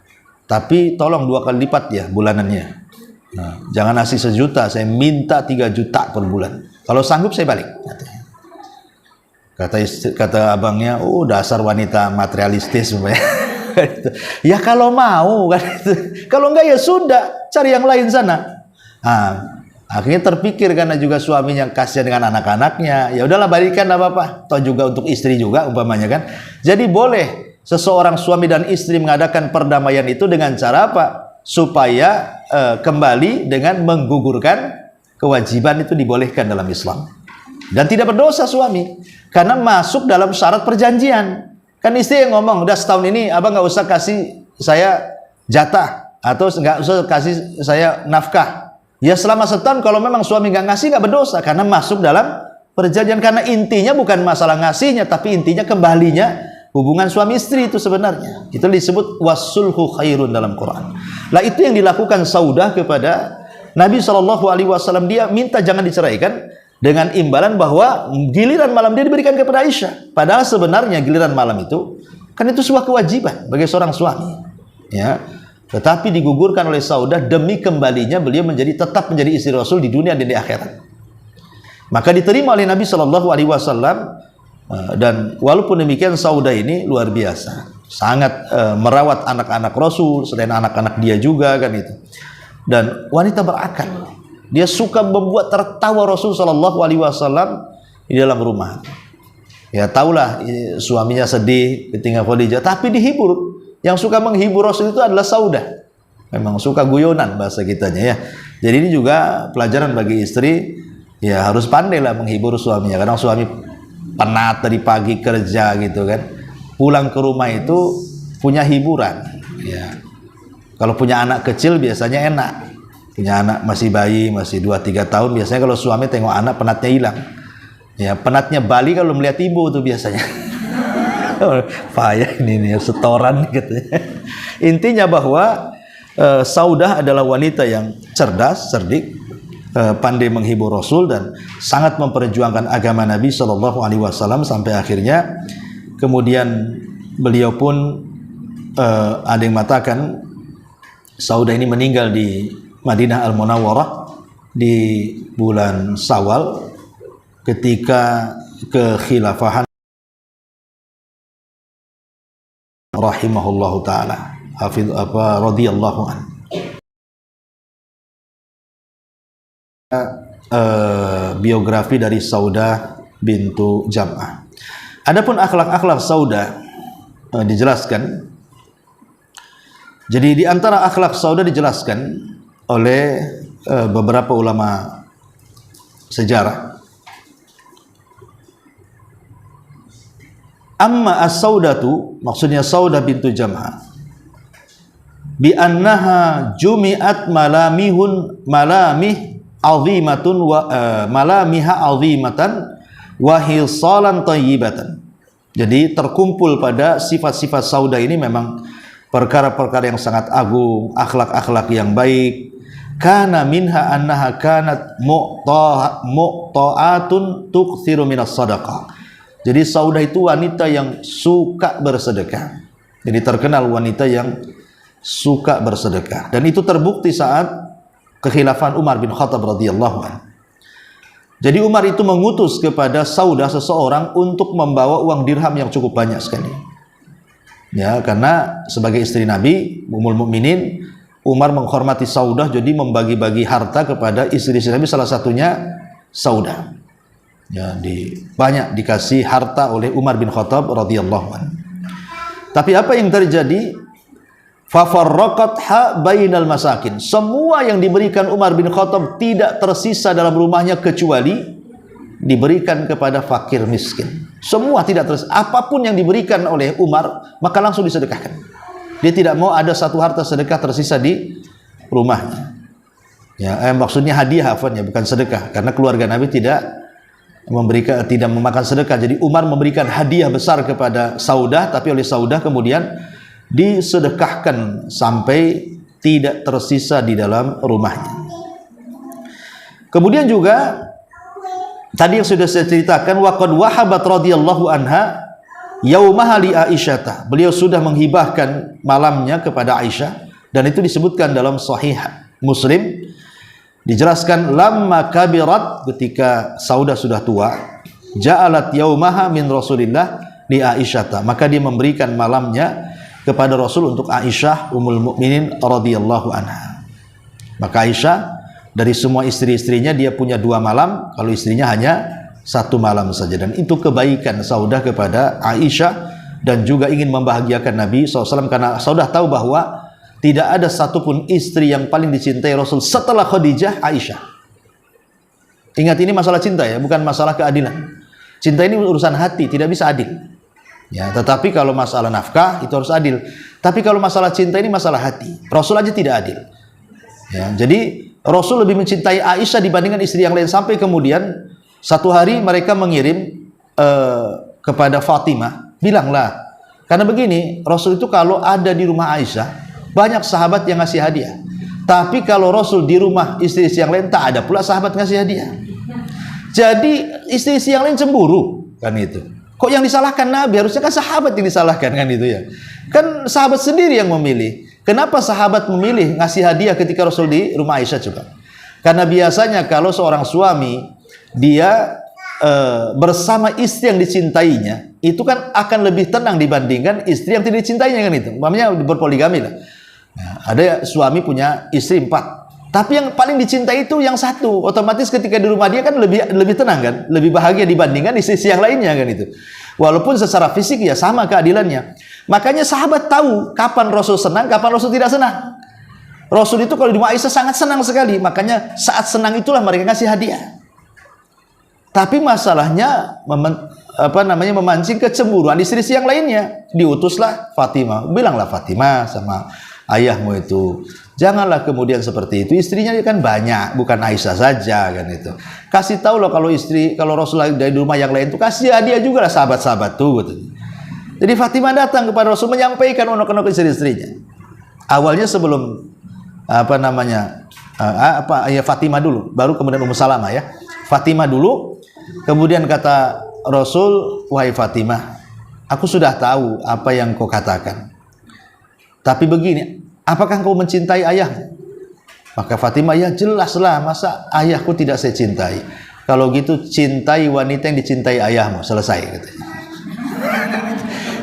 Tapi tolong 2 kali lipat ya bulanannya. Nah, jangan ngasih 1 juta, saya minta 3 juta per bulan. Kalau sanggup saya balik. Kata abangnya, oh dasar wanita materialistis. Ya kalau mau kan itu. Kalau enggak ya sudah, cari yang lain sana. Nah, akhirnya terpikir karena juga suaminya kasihan dengan anak-anaknya. Ya udahlah balikan apa-apa. Toh juga untuk istri juga umpamanya kan. Jadi boleh seseorang suami dan istri mengadakan perdamaian itu dengan cara apa? Supaya kembali dengan menggugurkan kewajiban itu dibolehkan dalam Islam. Dan tidak berdosa suami karena masuk dalam syarat perjanjian. Kan istri yang ngomong, udah setahun ini abang nggak usah kasih saya jatah atau nggak usah kasih saya nafkah. Ya selama setahun kalau memang suami nggak ngasih nggak berdosa karena masuk dalam perjanjian. Karena intinya bukan masalah ngasihnya tapi intinya kembalinya hubungan suami istri itu sebenarnya. Itu disebut wasulhu khairun dalam Quran. Lah itu yang dilakukan Saudah kepada Nabi SAW. Dia minta jangan diceraikan dengan imbalan bahwa giliran malam dia diberikan kepada Aisyah. Padahal sebenarnya giliran malam itu kan itu sebuah kewajiban bagi seorang suami. Ya, tetapi digugurkan oleh Saudah demi kembalinya beliau tetap menjadi istri Rasul di dunia dan di akhirat. Maka diterima oleh Nabi SAW. Dan walaupun demikian Saudah ini luar biasa, sangat merawat anak-anak Rasul selain anak-anak dia juga kan itu. Dan wanita berakal. Dia suka membuat tertawa Rasul Shallallahu Alaihi Wasallam di dalam rumah. Ya tahulah suaminya sedih ketika Khadijah, tapi dihibur. Yang suka menghibur Rasul itu adalah Saudah. Memang suka guyonan bahasa kitanya ya. Jadi ini juga pelajaran bagi istri. Ya harus pandailah menghibur suaminya. Kadang suami penat dari pagi kerja gitu kan. Pulang ke rumah itu punya hiburan. Ya. Kalau punya anak kecil biasanya enak. Punya anak masih bayi, masih 2-3 tahun, biasanya kalau suami tengok anak penatnya hilang. Ya, penatnya Bali kalau melihat ibu tuh biasanya. Payah ini setoran gitu. Intinya bahwa Saudah adalah wanita yang cerdas, cerdik, pandai menghibur Rasul dan sangat memperjuangkan agama Nabi SAW sampai akhirnya kemudian beliau pun ada yang mengatakan Saudah ini meninggal di Madinah Al-Munawwarah di bulan Syawal ketika kekhilafahan rahimahullahu taala radhiyallahu an. Biografi dari Saudah bintu Jam'ah. Adapun akhlak-akhlak Saudah dijelaskan. Jadi di antara akhlak Saudah dijelaskan oleh beberapa ulama sejarah. Amma as-Saudatu, maksudnya Saudah bintu Jam'ah, bi annaha jumi'at malamih azimatun wa malamiha azimatan wa hisalan thayyibatan. Jadi terkumpul pada sifat-sifat Saudah ini memang perkara-perkara yang sangat agung, akhlak-akhlak yang baik. Kana minha annaha kanat mu'ta'atun tukthiru minas sadaqah. Jadi Saudah itu wanita yang suka bersedekah. Jadi terkenal wanita yang suka bersedekah. Dan itu terbukti saat kekhilafan Umar bin Khattab radhiyallahu anhu. Jadi Umar itu mengutus kepada Saudah seseorang untuk membawa uang dirham yang cukup banyak sekali. Ya, karena sebagai istri Nabi, Ummul Mukminin, Umar menghormati Saudah, jadi membagi-bagi harta kepada istri-istri Nabi, salah satunya Saudah. Ya, banyak dikasih harta oleh Umar bin Khattab radhiyallahu anhu. Tapi apa yang terjadi? Fafarraqatha bainal masakin. Semua yang diberikan Umar bin Khattab tidak tersisa dalam rumahnya kecuali diberikan kepada fakir miskin. Semua tidak tersisa. Apapun yang diberikan oleh Umar maka langsung disedekahkan. Dia tidak mau ada satu harta sedekah tersisa di rumahnya. Ya, maksudnya hadiah, bukan sedekah, karena keluarga Nabi tidak memakan sedekah. Jadi Umar memberikan hadiah besar kepada Saudah, tapi oleh Saudah kemudian disedekahkan sampai tidak tersisa di dalam rumahnya. Kemudian juga tadi yang sudah saya ceritakan, waqad wahabat radhiyallahu anha yaumaha li Aisyah. Beliau sudah menghibahkan malamnya kepada Aisyah, dan itu disebutkan dalam Sahih Muslim. Dijelaskan lamma kabirat, ketika Saudah sudah tua, ja'alat yaumaha min Rasulillah li Aisyah, maka dia memberikan malamnya kepada Rasul untuk Aisyah Ummul Mukminin radhiyallahu anha. Maka Aisyah dari semua istri-istrinya dia punya 2 malam, kalau istrinya hanya 1 malam saja. Dan itu kebaikan Saudah kepada Aisyah, dan juga ingin membahagiakan Nabi SAW, karena Saudah tahu bahwa tidak ada satupun istri yang paling dicintai Rasul setelah Khadijah, Aisyah. Ingat, ini masalah cinta ya, bukan masalah keadilan. Cinta ini urusan hati, tidak bisa adil. Ya, tetapi kalau masalah nafkah itu harus adil. Tapi kalau masalah cinta ini masalah hati. Rasul aja tidak adil. Ya, jadi Rasul lebih mencintai Aisyah dibandingkan istri yang lain, sampai kemudian satu hari mereka mengirim kepada Fatimah, bilanglah, karena begini, Rasul itu kalau ada di rumah Aisyah banyak sahabat yang ngasih hadiah, tapi kalau Rasul di rumah istri-istri yang lain tak ada pula sahabat ngasih hadiah. Jadi istri-istri yang lain cemburu, kan itu. Kok yang disalahkan Nabi? Harusnya kan sahabat yang disalahkan, kan itu ya. Kan sahabat sendiri yang memilih. Kenapa sahabat memilih ngasih hadiah ketika Rasul di rumah Aisyah coba? Karena biasanya kalau seorang suami dia bersama istri yang dicintainya, itu kan akan lebih tenang dibandingkan istri yang tidak dicintainya, kan itu. Namanya berpoligami lah. Nah, ada suami punya istri 4, tapi yang paling dicintai itu yang 1. Otomatis ketika di rumah dia kan lebih tenang, kan, lebih bahagia dibandingkan istri yang lainnya, kan itu. Walaupun secara fisik ya sama keadilannya. Makanya sahabat tahu kapan Rasul senang, kapan Rasul tidak senang. Rasul itu kalau di rumah Aisyah sangat senang sekali, makanya saat senang itulah mereka kasih hadiah. Tapi masalahnya memancing kecemburuan istri-istri yang lainnya. Diutuslah Fatimah, bilanglah Fatimah sama ayahmu itu, janganlah kemudian seperti itu. Istrinya kan banyak, bukan Aisyah saja, kan itu. Kasih tahu loh kalau Rasul dari rumah yang lain tuh kasih hadiah juga lah sahabat-sahabat tuh, gitu. Jadi Fatimah datang kepada Rasul menyampaikan unek-unek istri-istrinya. Awalnya sebelum Fatimah dulu, baru kemudian Ummu Salamah ya. Fatimah dulu, kemudian kata Rasul, wahai Fatimah, aku sudah tahu apa yang kau katakan. Tapi begini, apakah kau mencintai ayahmu? Maka Fatimah, ya jelaslah, masa ayahku tidak saya cintai. Kalau gitu cintai wanita yang dicintai ayahmu, selesai katanya.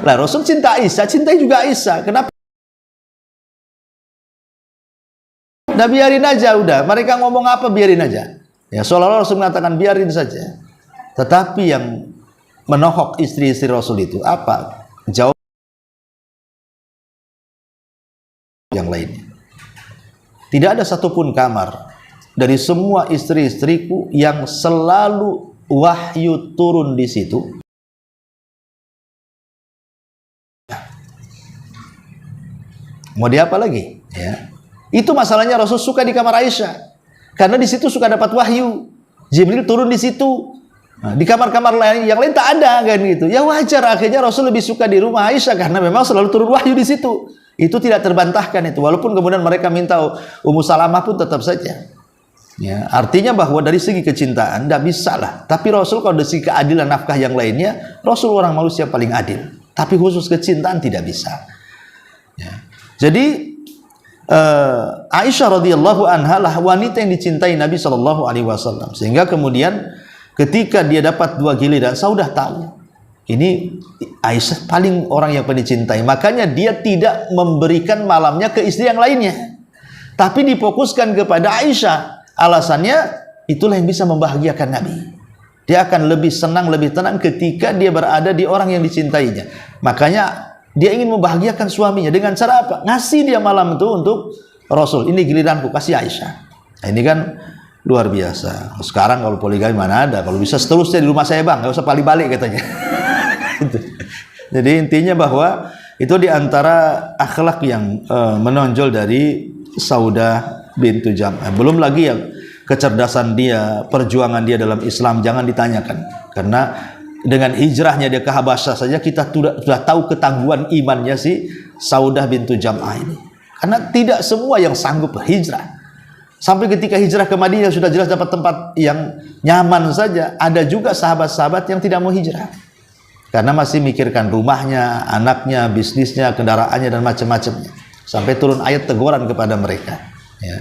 Lah Rasul cinta Aisyah, cintai juga Aisyah. Kenapa? Nah biarin aja udah, mereka ngomong apa biarin aja. Ya seolah-olah Rasul mengatakan biarin saja. Tetapi yang menohok istri-istri Rasul itu apa? Jawab yang lainnya. Tidak ada satupun kamar dari semua istri-istriku yang selalu wahyu turun di situ. Mau dia apa lagi? Ya. Itu masalahnya Rasul suka di kamar Aisyah. Karena di situ suka dapat wahyu. Jibril turun di situ. Nah, di kamar-kamar lain yang lain tak ada, kan gitu. Ya wajar, akhirnya Rasul lebih suka di rumah Aisyah karena memang selalu turun wahyu di situ. Itu tidak terbantahkan itu. Walaupun kemudian mereka minta Ummu Salamah pun tetap saja. Ya, artinya bahwa dari segi kecintaan tidak bisa lah. Tapi Rasul kalau dari segi keadilan nafkah yang lainnya, Rasul orang manusia paling adil. Tapi khusus kecintaan tidak bisa. Ya. Jadi Aisyah radhiyallahu anha lah wanita yang dicintai Nabi SAW, sehingga kemudian Ketika dia dapat 2 giliran, Saudah tahu ini Aisyah paling orang yang paling dicintai, makanya dia tidak memberikan malamnya ke istri yang lainnya, tapi difokuskan kepada Aisyah. Alasannya itulah yang bisa membahagiakan Nabi. Dia akan lebih senang, lebih tenang ketika dia berada di orang yang dicintainya. Makanya dia ingin membahagiakan suaminya dengan cara apa? Ngasih dia malam itu untuk Rasul. Ini giliranku, kasih Aisyah. Nah, ini kan luar biasa. Sekarang kalau poligami mana ada? Kalau bisa seterusnya di rumah saya bang, nggak usah balik-balik katanya. Jadi intinya bahwa itu diantara akhlak yang menonjol dari Saudah bintu Jam'ah. Belum lagi yang kecerdasan dia, perjuangan dia dalam Islam jangan ditanyakan. Karena dengan hijrahnya dia ke Habasyah saja kita sudah tahu ketangguhan imannya si Saudah bintu Jam'ah ini. Karena tidak semua yang sanggup hijrah. Sampai ketika hijrah ke Madinah sudah jelas dapat tempat yang nyaman saja, ada juga sahabat-sahabat yang tidak mau hijrah. Karena masih mikirkan rumahnya, anaknya, bisnisnya, kendaraannya dan macam-macamnya. Sampai turun ayat teguran kepada mereka. Ya.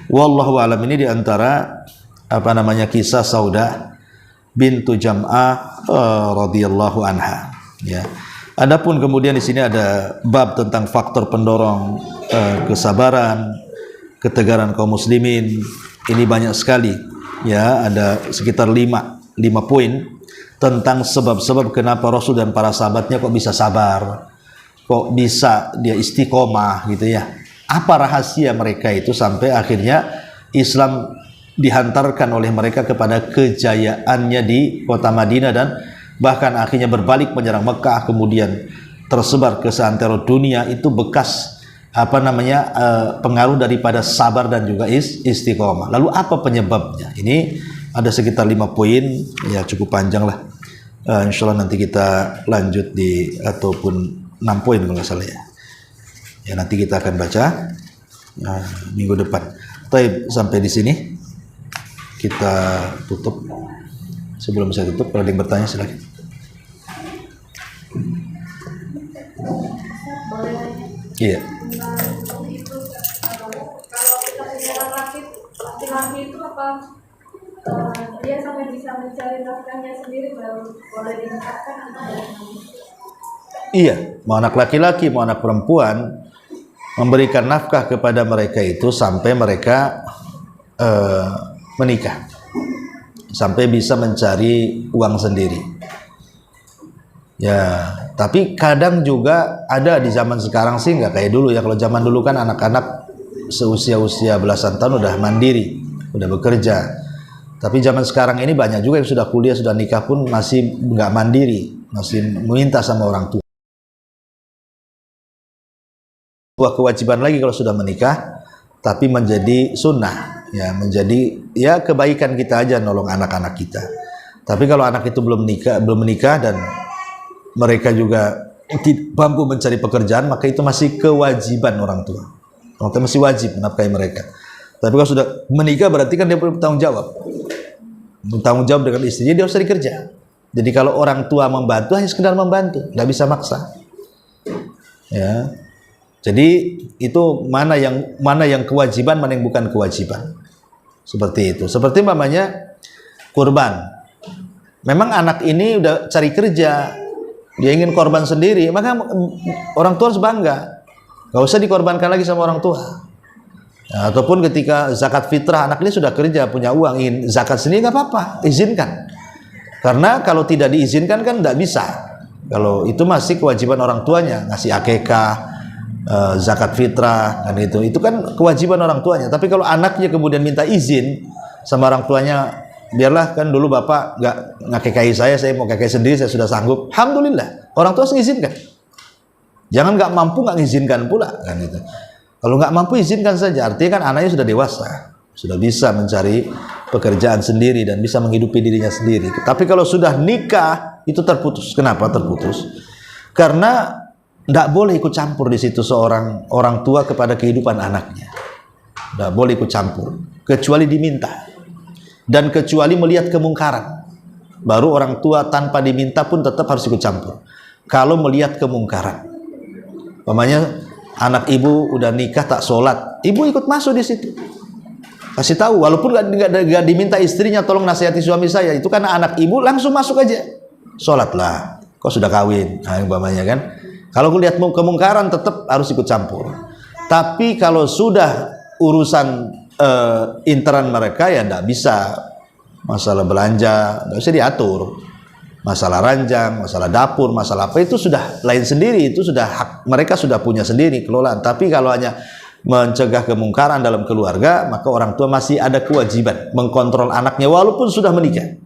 Wallahu a'lam, ini diantara kisah Saudah bintu Jam'ah radhiyallahu anha. Ya. Adapun kemudian di sini ada bab tentang faktor pendorong kesabaran, ketegaran kaum muslimin. Ini banyak sekali, ya, ada sekitar 5 poin tentang sebab-sebab kenapa Rasul dan para sahabatnya kok bisa sabar, kok bisa dia istiqomah gitu ya. Apa rahasia mereka itu sampai akhirnya Islam dihantarkan oleh mereka kepada kejayaannya di kota Madinah dan bahkan akhirnya berbalik menyerang Mekah, kemudian tersebar ke seantero dunia. Itu bekas pengaruh daripada sabar dan juga istiqomah. Lalu apa penyebabnya? Ini ada sekitar 5 poin, ya cukup panjang lah. Insya Allah nanti kita lanjut ataupun 6 poin kalau nggak salah ya. Ya nanti kita akan baca minggu depan. Baik, sampai di sini kita tutup. Sebelum saya tutup, kalau ada yang bertanya silakan. Iya. Laki-laki itu apa dia sampai bisa mencari nafkahnya sendiri baru boleh dinikahkan atau? Iya, mau anak laki-laki mau anak perempuan memberikan nafkah kepada mereka itu sampai mereka menikah, sampai bisa mencari uang sendiri. Ya, tapi kadang juga ada di zaman sekarang sih nggak kayak dulu ya. Kalau zaman dulu kan anak-anak seusia-usia belasan tahun udah mandiri, udah bekerja. Tapi zaman sekarang ini banyak juga yang sudah kuliah, sudah nikah pun masih nggak mandiri, masih meminta sama orang tua. Kewajiban lagi kalau sudah menikah, tapi menjadi sunnah, ya menjadi ya kebaikan kita aja nolong anak-anak kita. Tapi kalau anak itu belum menikah dan mereka juga mampu mencari pekerjaan, maka itu masih kewajiban orang tua. Orang tua masih wajib menafkahi mereka. Tapi kalau sudah menikah berarti kan dia perlu bertanggung jawab. Bertanggung jawab dengan istrinya, dia harus cari kerja. Jadi kalau orang tua membantu hanya sekedar membantu, nggak bisa maksa. Ya. Jadi itu mana yang kewajiban, mana yang bukan kewajiban. Seperti itu. Seperti mamanya kurban. Memang anak ini udah cari kerja, dia ingin korban sendiri, maka orang tua harus bangga. Gak usah dikorbankan lagi sama orang tua. Nah, ataupun ketika zakat fitrah, anak ini sudah kerja, punya uang, ingin zakat sendiri, nggak apa-apa, izinkan. Karena kalau tidak diizinkan kan nggak bisa. Kalau itu masih kewajiban orang tuanya, ngasih akikah, zakat fitrah, kan itu kan kewajiban orang tuanya. Tapi kalau anaknya kemudian minta izin sama orang tuanya, biarlah kan dulu bapak nggak ngakikahi saya mau kakai sendiri, saya sudah sanggup. Alhamdulillah, orang tua mengizinkan. Jangan nggak mampu nggak mengizinkan pula, kan itu. Kalau nggak mampu izinkan saja, artinya kan anaknya sudah dewasa, sudah bisa mencari pekerjaan sendiri dan bisa menghidupi dirinya sendiri. Tapi kalau sudah nikah itu terputus. Kenapa terputus? Karena tidak boleh ikut campur di situ seorang orang tua kepada kehidupan anaknya. Tidak boleh ikut campur, kecuali diminta dan kecuali melihat kemungkaran. Baru orang tua tanpa diminta pun tetap harus ikut campur. Kalau melihat kemungkaran, umpamanya anak ibu udah nikah tak sholat, ibu ikut masuk di situ. Kasih tahu, walaupun nggak diminta istrinya tolong nasihati suami saya, itu karena anak ibu langsung masuk aja, sholatlah, kau sudah kawin, nah, umpamanya kan. Kalau lihat kemungkaran tetap harus ikut campur. Tapi kalau sudah urusan interan mereka ya tidak bisa. Masalah belanja nggak bisa diatur, masalah ranjang, masalah dapur, masalah apa itu sudah lain sendiri, itu sudah hak mereka, sudah punya sendiri kelolaan. Tapi kalau hanya mencegah kemungkaran dalam keluarga, maka orang tua masih ada kewajiban mengkontrol anaknya walaupun sudah menikah.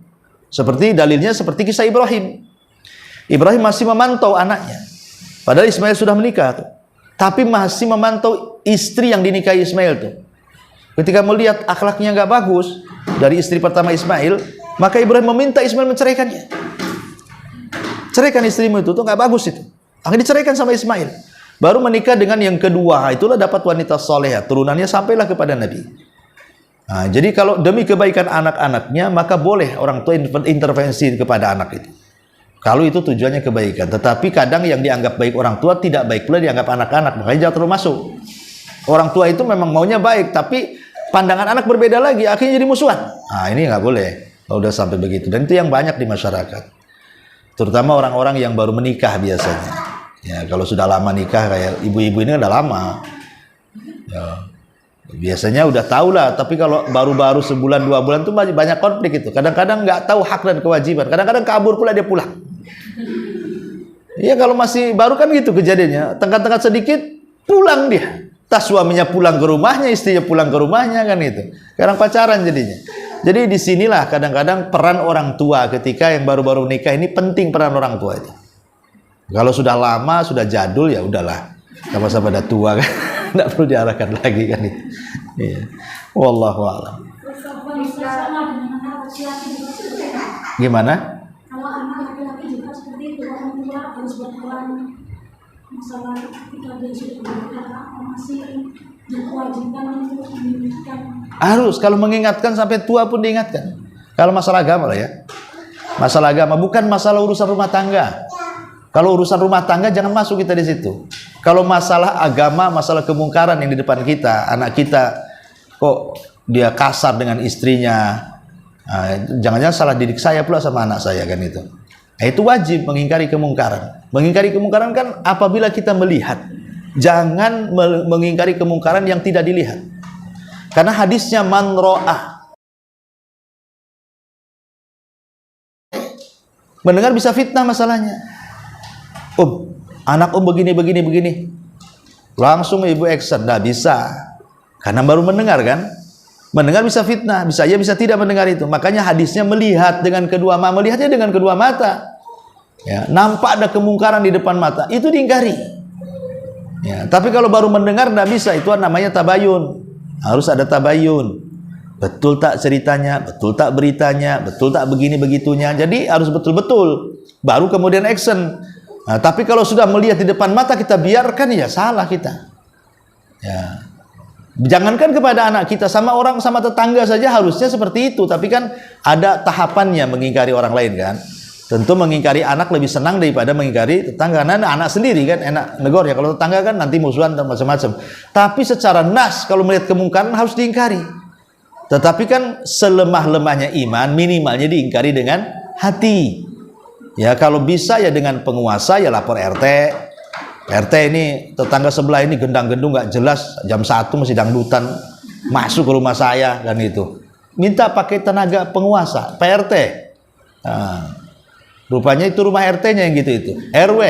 Seperti dalilnya seperti kisah Ibrahim. Ibrahim masih memantau anaknya, padahal Ismail sudah menikah tuh. Tapi masih memantau istri yang dinikahi Ismail tuh. Ketika melihat akhlaknya nggak bagus dari istri pertama Ismail, maka Ibrahim meminta Ismail menceraikannya. Ceraikan istrimu itu tuh nggak bagus itu. Akhirnya diceraikan sama Ismail. Baru menikah dengan yang kedua, itulah dapat wanita solehah, turunannya sampailah kepada Nabi. Nah, jadi kalau demi kebaikan anak-anaknya, maka boleh orang tua intervensi kepada anak itu. Kalau itu tujuannya kebaikan. Tetapi kadang yang dianggap baik orang tua tidak baik pula dianggap anak-anak, makanya jangan terlalu masuk. Orang tua itu memang maunya baik, tapi pandangan anak berbeda lagi, akhirnya jadi musuhan. Nah, ini nggak boleh kalau udah sampai begitu. Dan itu yang banyak di masyarakat, terutama orang-orang yang baru menikah biasanya. Ya, kalau sudah lama nikah kayak ibu-ibu ini udah lama. Ya, biasanya udah tahu lah, tapi kalau baru-baru sebulan 2 bulan tuh banyak konflik itu. Kadang-kadang nggak tahu hak dan kewajiban. Kadang-kadang kabur pula dia pulang. Iya, kalau masih baru kan gitu kejadiannya. Tengkat-tengkat sedikit pulang dia. Tas suaminya pulang ke rumahnya, istrinya pulang ke rumahnya kan itu. Sekarang pacaran jadinya. Jadi disinilah kadang-kadang peran orang tua ketika yang baru-baru nikah ini penting, peran orang tua itu. Kalau sudah lama, sudah jadul ya udahlah, sama-sama udah tua kan, nggak perlu diarahkan lagi kan itu. Iya. Wallahu a'lam. Gimana? Kalau anak laki-laki juga seperti itu, orang tua harus berperan masalah ketika dia sudah menikah, masih berkewajiban untuk mengingatkan. Harus, kalau mengingatkan sampai tua pun diingatkan. Kalau masalah agama lah ya, masalah agama, bukan masalah urusan rumah tangga. Kalau urusan rumah tangga jangan masuk kita di situ. Kalau masalah agama, masalah kemungkaran yang di depan kita, anak kita kok dia kasar dengan istrinya, jangan-jangan salah didik saya pula sama anak saya kan itu. Nah, itu wajib mengingkari kemungkaran. Mengingkari kemungkaran kan apabila kita melihat. Jangan mengingkari kemungkaran yang tidak dilihat. Karena hadisnya man ro'ah. Mendengar bisa fitnah masalahnya. Anak begini. Langsung ibu action, nggak bisa. Karena baru mendengar kan. Mendengar bisa fitnah, bisa ya bisa tidak mendengar itu. Makanya hadisnya melihat dengan kedua mata, melihatnya dengan kedua mata. Ya, nampak ada kemungkaran di depan mata, itu diingkari. Ya, tapi kalau baru mendengar nggak bisa, itu namanya tabayun. Harus ada tabayun. Betul tak ceritanya, betul tak beritanya, betul tak begini begitunya. Jadi harus betul-betul. Baru kemudian action. Nah, tapi kalau sudah melihat di depan mata kita biarkan, ya salah kita. Ya. Jangankan kepada anak kita, sama orang, sama tetangga saja harusnya seperti itu. Tapi kan ada tahapannya mengingkari orang lain kan. Tentu mengingkari anak lebih senang daripada mengingkari tetangga. Karena anak sendiri kan enak negor ya. Kalau tetangga kan nanti musuhan dan macam-macam. Tapi secara nas kalau melihat kemungkaran harus diingkari. Tetapi kan selemah-lemahnya iman minimalnya diingkari dengan hati. Ya kalau bisa ya dengan penguasa ya lapor RT. RT ini tetangga sebelah ini gendang-gendung nggak jelas, jam 1 masih dangdutan masuk ke rumah saya kan itu. Minta pakai tenaga penguasa, PRT. Nah, rupanya itu rumah RT-nya yang gitu itu, RW.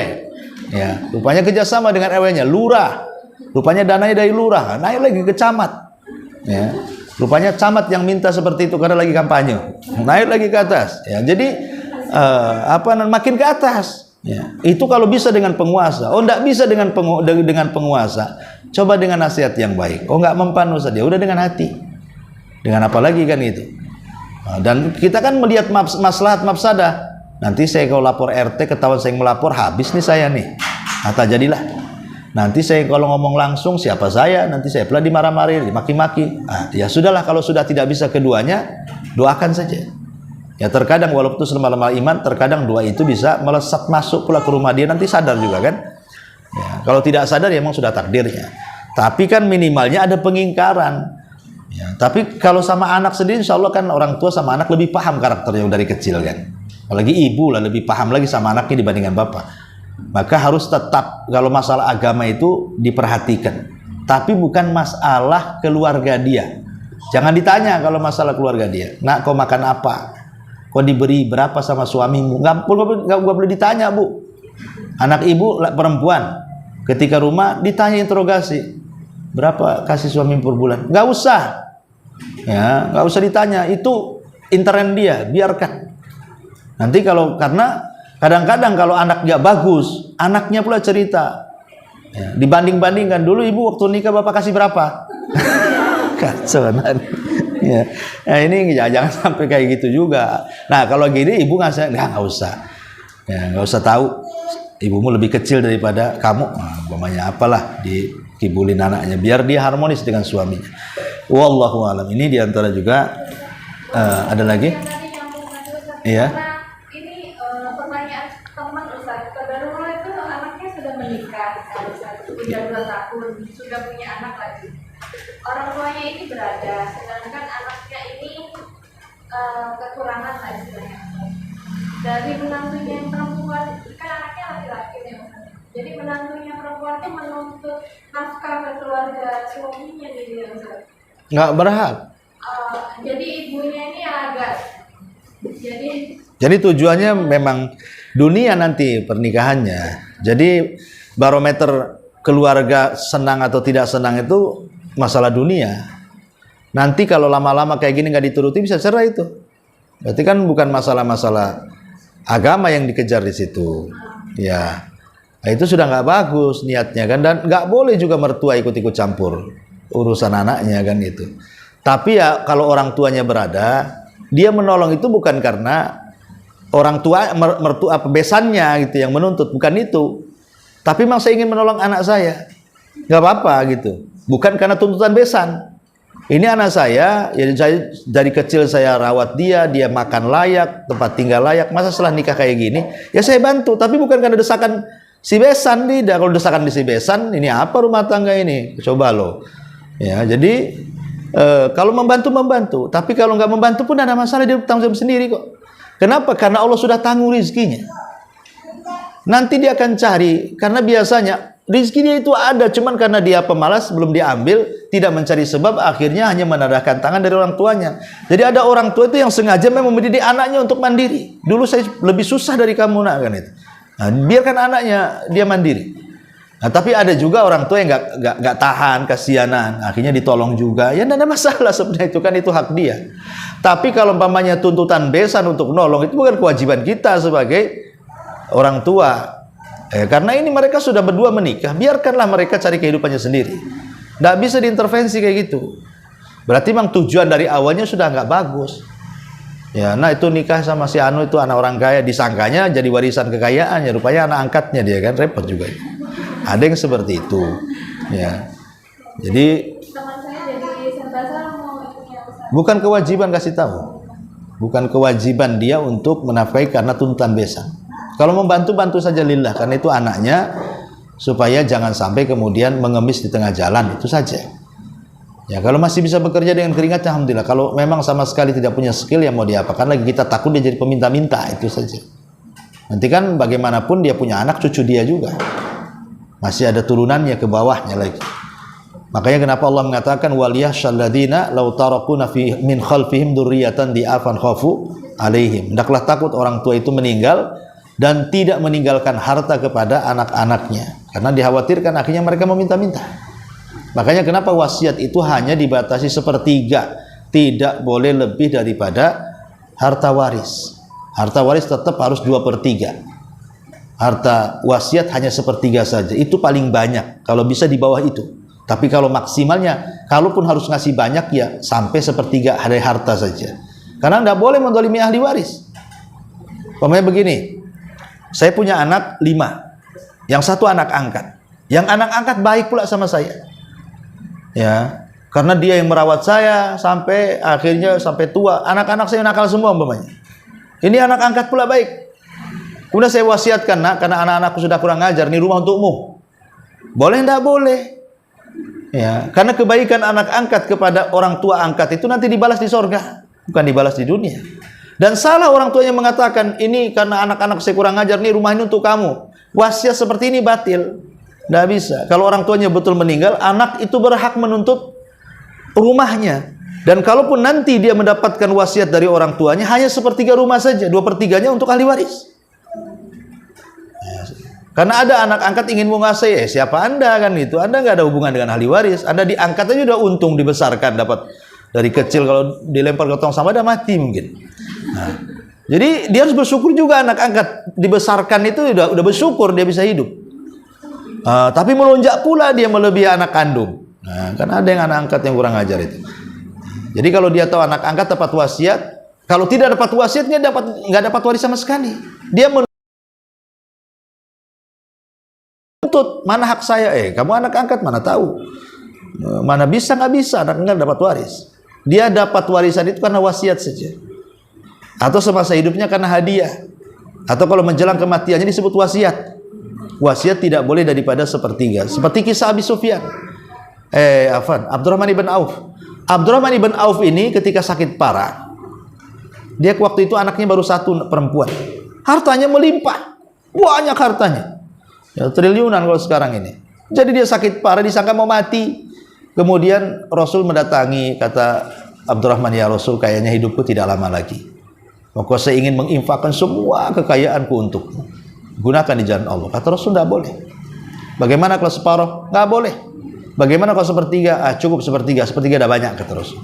Ya, rupanya kerjasama dengan RW-nya, lurah. Rupanya dananya dari lurah, naik lagi ke camat. Ya, rupanya camat yang minta seperti itu karena lagi kampanye. Naik lagi ke atas. Ya, jadi makin ke atas. Ya, itu kalau bisa dengan penguasa. Oh, enggak bisa dengan penguasa. Coba dengan nasihat yang baik. Oh, enggak mempan Ustaz. Ya udah dengan hati. Dengan apa lagi kan itu. Nah, dan kita kan melihat maslahat mafsadah. Nanti saya kalau lapor RT ketahuan saya melapor, habis nih saya nih. Kata jadilah. Nanti saya kalau ngomong langsung siapa saya? Nanti saya pula dimarah-marahin, dimaki-maki. Ah, ya sudahlah kalau sudah tidak bisa keduanya, doakan saja. Ya terkadang walaupun itu selemah-lemah iman, terkadang doa itu bisa melesat masuk pula ke rumah dia, nanti sadar juga kan. Ya, kalau tidak sadar ya memang sudah takdirnya. Tapi kan minimalnya ada pengingkaran. Ya, tapi kalau sama anak sendiri, insya Allah kan orang tua sama anak lebih paham karakternya dari kecil kan. Apalagi ibu lah lebih paham lagi sama anaknya dibandingkan bapak. Maka harus tetap kalau masalah agama itu diperhatikan. Tapi bukan masalah keluarga dia. Jangan ditanya kalau masalah keluarga dia. Nak, kau makan apa? Kau diberi berapa sama suamimu? Nggak boleh ditanya, Bu. Anak ibu perempuan ketika rumah ditanya interogasi. Berapa kasih suami per bulan? Nggak usah. Ya, nggak usah ditanya. Itu intern dia, biarkan. Nanti karena kadang-kadang kalau anak nggak bagus, anaknya pula cerita. Ya, dibanding-bandingkan dulu ibu waktu nikah bapak kasih berapa? Kacau kan? Ya. Nah, ini jangan sampai kayak gitu juga. Nah kalau gini ibu nggak usah, ya, nggak usah tahu. Ibumu lebih kecil daripada kamu, umpamanya apalah dikibulin anaknya, biar dia harmonis dengan suaminya. Wallahu alam. Ini diantara juga ada lagi. Iya. Ini pertanyaan teman Ustaz. Qadarullah itu anaknya sudah menikah, sudah 2 tahun, sudah punya anak lagi. Orang tuanya ini berada, sedangkan anaknya ini kekurangan lah istilahnya. Dari menantunya yang perempuan, kan anaknya laki-laki nih. Jadi menantunya perempuan itu menuntut nafkah ke keluarga suaminya jadi Ustaz. Nggak berhak. Jadi ibunya ini agak Jadi tujuannya memang dunia nanti pernikahannya. Jadi barometer keluarga senang atau tidak senang itu masalah dunia. Nanti kalau lama-lama kayak gini nggak dituruti bisa cerai itu. Berarti kan bukan masalah-masalah agama yang dikejar di situ. Ya, nah, itu sudah nggak bagus niatnya kan, dan nggak boleh juga mertua ikut-ikut campur urusan anaknya kan itu. Tapi ya kalau orang tuanya berada, dia menolong itu bukan karena orang tua mertua besannya gitu yang menuntut, bukan itu. Tapi memang saya ingin menolong anak saya, nggak apa-apa gitu. Bukan karena tuntutan besan. Ini anak saya, ya dari kecil saya rawat dia makan layak, tempat tinggal layak. Masa setelah nikah kayak gini, ya saya bantu. Tapi bukan karena desakan si besan, tidak. Kalau desakan di si besan, ini apa rumah tangga ini? Coba loh. Ya, jadi kalau membantu. Tapi kalau nggak membantu pun ada masalah, dia tanggung jawab sendiri kok. Kenapa? Karena Allah sudah tanggung rizkinya. Nanti dia akan cari, karena biasanya rizkinya itu ada, cuman karena dia pemalas belum diambil, tidak mencari sebab, akhirnya hanya menadahkan tangan dari orang tuanya. Jadi ada orang tua itu yang sengaja memang mendidik anaknya untuk mandiri. Dulu saya lebih susah dari kamu nak kan itu. Nah, biarkan anaknya dia mandiri. Nah, tapi ada juga orang tua yang nggak tahan, kasihanan, akhirnya ditolong juga. Ya tidak ada masalah sebenarnya, itu kan itu hak dia. Tapi kalau umpamanya tuntutan besan untuk nolong, itu bukan kewajiban kita sebagai orang tua. Karena ini mereka sudah berdua menikah, biarkanlah mereka cari kehidupannya sendiri. Nggak bisa diintervensi kayak gitu. Berarti memang tujuan dari awalnya sudah nggak bagus. Ya, nah itu nikah sama si Anu itu anak orang kaya, disangkanya jadi warisan kekayaan, ya rupanya anak angkatnya dia kan, repot juga. Ada yang seperti itu. Ya, jadi teman saya jadi serba mau punya usaha. bukan kewajiban kasih tahu, bukan kewajiban dia untuk menafkahi karena tuntutan besan. Kalau membantu, bantu saja lillah, karena itu anaknya, supaya jangan sampai kemudian mengemis di tengah jalan, itu saja. Ya, kalau masih bisa bekerja dengan keringat, alhamdulillah. Kalau memang sama sekali tidak punya skill, ya mau diapakan lagi, kita takut dia jadi peminta-minta, itu saja. Nanti kan bagaimanapun dia punya anak, cucu dia juga. Masih ada turunannya ke bawahnya lagi. Makanya kenapa Allah mengatakan waliyahsyal ladzina law tarakuna min khalfihim dzurriyyatan di'afan khafu alaihim. Hendaklah takut orang tua itu meninggal dan tidak meninggalkan harta kepada anak-anaknya, karena dikhawatirkan akhirnya mereka meminta-minta. Makanya kenapa wasiat itu hanya dibatasi 1/3, tidak boleh lebih daripada harta waris. Harta waris tetap harus 2/3. Harta wasiat hanya 1/3 saja, itu paling banyak. Kalau bisa di bawah itu. Tapi kalau maksimalnya, kalaupun harus ngasih banyak, ya sampai 1/3 dari harta saja. Karena tidak boleh mendolimi ahli waris. Pokoknya begini, saya punya anak 5, yang 1 anak angkat, yang anak angkat baik pula sama saya, ya, karena dia yang merawat saya sampai akhirnya sampai tua. Anak-anak saya nakal semua umpamanya, ini anak angkat pula baik. Udah saya wasiatkan, nak, karena anak-anakku sudah kurang ajar, nih rumah untukmu. Boleh ndak boleh? Ya, karena kebaikan anak angkat kepada orang tua angkat itu nanti dibalas di sorga, bukan dibalas di dunia. Dan salah orang tuanya mengatakan, ini karena anak-anak saya kurang ajar, nih rumah ini untuk kamu. Wasiat seperti ini batil. Tidak bisa. Kalau orang tuanya betul meninggal, anak itu berhak menuntut rumahnya. Dan kalaupun nanti dia mendapatkan wasiat dari orang tuanya, hanya sepertiga rumah saja, 2/3-nya untuk ahli waris. Karena ada anak angkat ingin menguasai, siapa Anda kan itu? Anda nggak ada hubungan dengan ahli waris. Anda diangkat aja udah untung, dibesarkan, dapat dari kecil. Kalau dilempar ke tong sampah, udah mati mungkin. Nah, jadi dia harus bersyukur juga anak angkat dibesarkan itu udah bersyukur dia bisa hidup. Tapi melonjak pula dia melebihi anak kandung. Nah, kan ada yang anak angkat yang kurang ajar itu. Jadi kalau dia tahu anak angkat dapat wasiat, kalau tidak dapat wasiatnya nggak dapat waris sama sekali. Dia menuntut, mana hak saya? Kamu anak angkat mana tahu? Mana bisa nggak bisa anak angkat dapat waris? Dia dapat warisan itu karena wasiat saja. Atau semasa hidupnya karena hadiah. Atau kalau menjelang kematiannya disebut wasiat. Wasiat tidak boleh daripada sepertiga. Seperti kisah Abi Sufyan. Abdurrahman ibn Auf. Abdurrahman ibn Auf ini ketika sakit parah, dia waktu itu anaknya baru 1 perempuan. Hartanya melimpah, banyak hartanya, ya, triliunan kalau sekarang ini. Jadi dia sakit parah, disangka mau mati. Kemudian Rasul mendatangi, kata Abdurrahman, ya Rasul, kayaknya hidupku tidak lama lagi. Maka saya ingin menginfakkan semua kekayaanku untukmu. Gunakan di jalan Allah. Kata Rasul, tidak boleh. Bagaimana kalau separuh? Nggak boleh. Bagaimana kalau sepertiga? Cukup sepertiga. Sepertiga udah banyak, kata Rasul.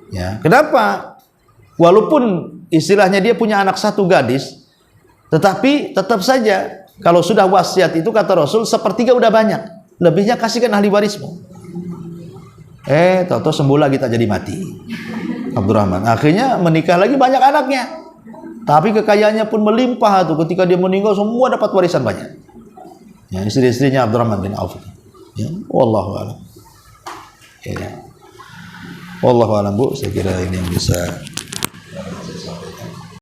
Ya, kenapa? Walaupun istilahnya dia punya anak 1 gadis, tetapi tetap saja kalau sudah wasiat itu, kata Rasul, sepertiga udah banyak. Lebihnya kasihkan ahli warismu. Tahu-tahu sembuh lagi tak jadi mati. Abdurrahman akhirnya menikah lagi, banyak anaknya. Tapi kekayaannya pun melimpah tuh. Ketika dia meninggal semua dapat warisan banyak. Ya, istri-istrinya Abdurrahman bin Auf. Ya, wallahu a'lam. Ya. Wallahu a'lam, Bu. Saya kira ini yang bisa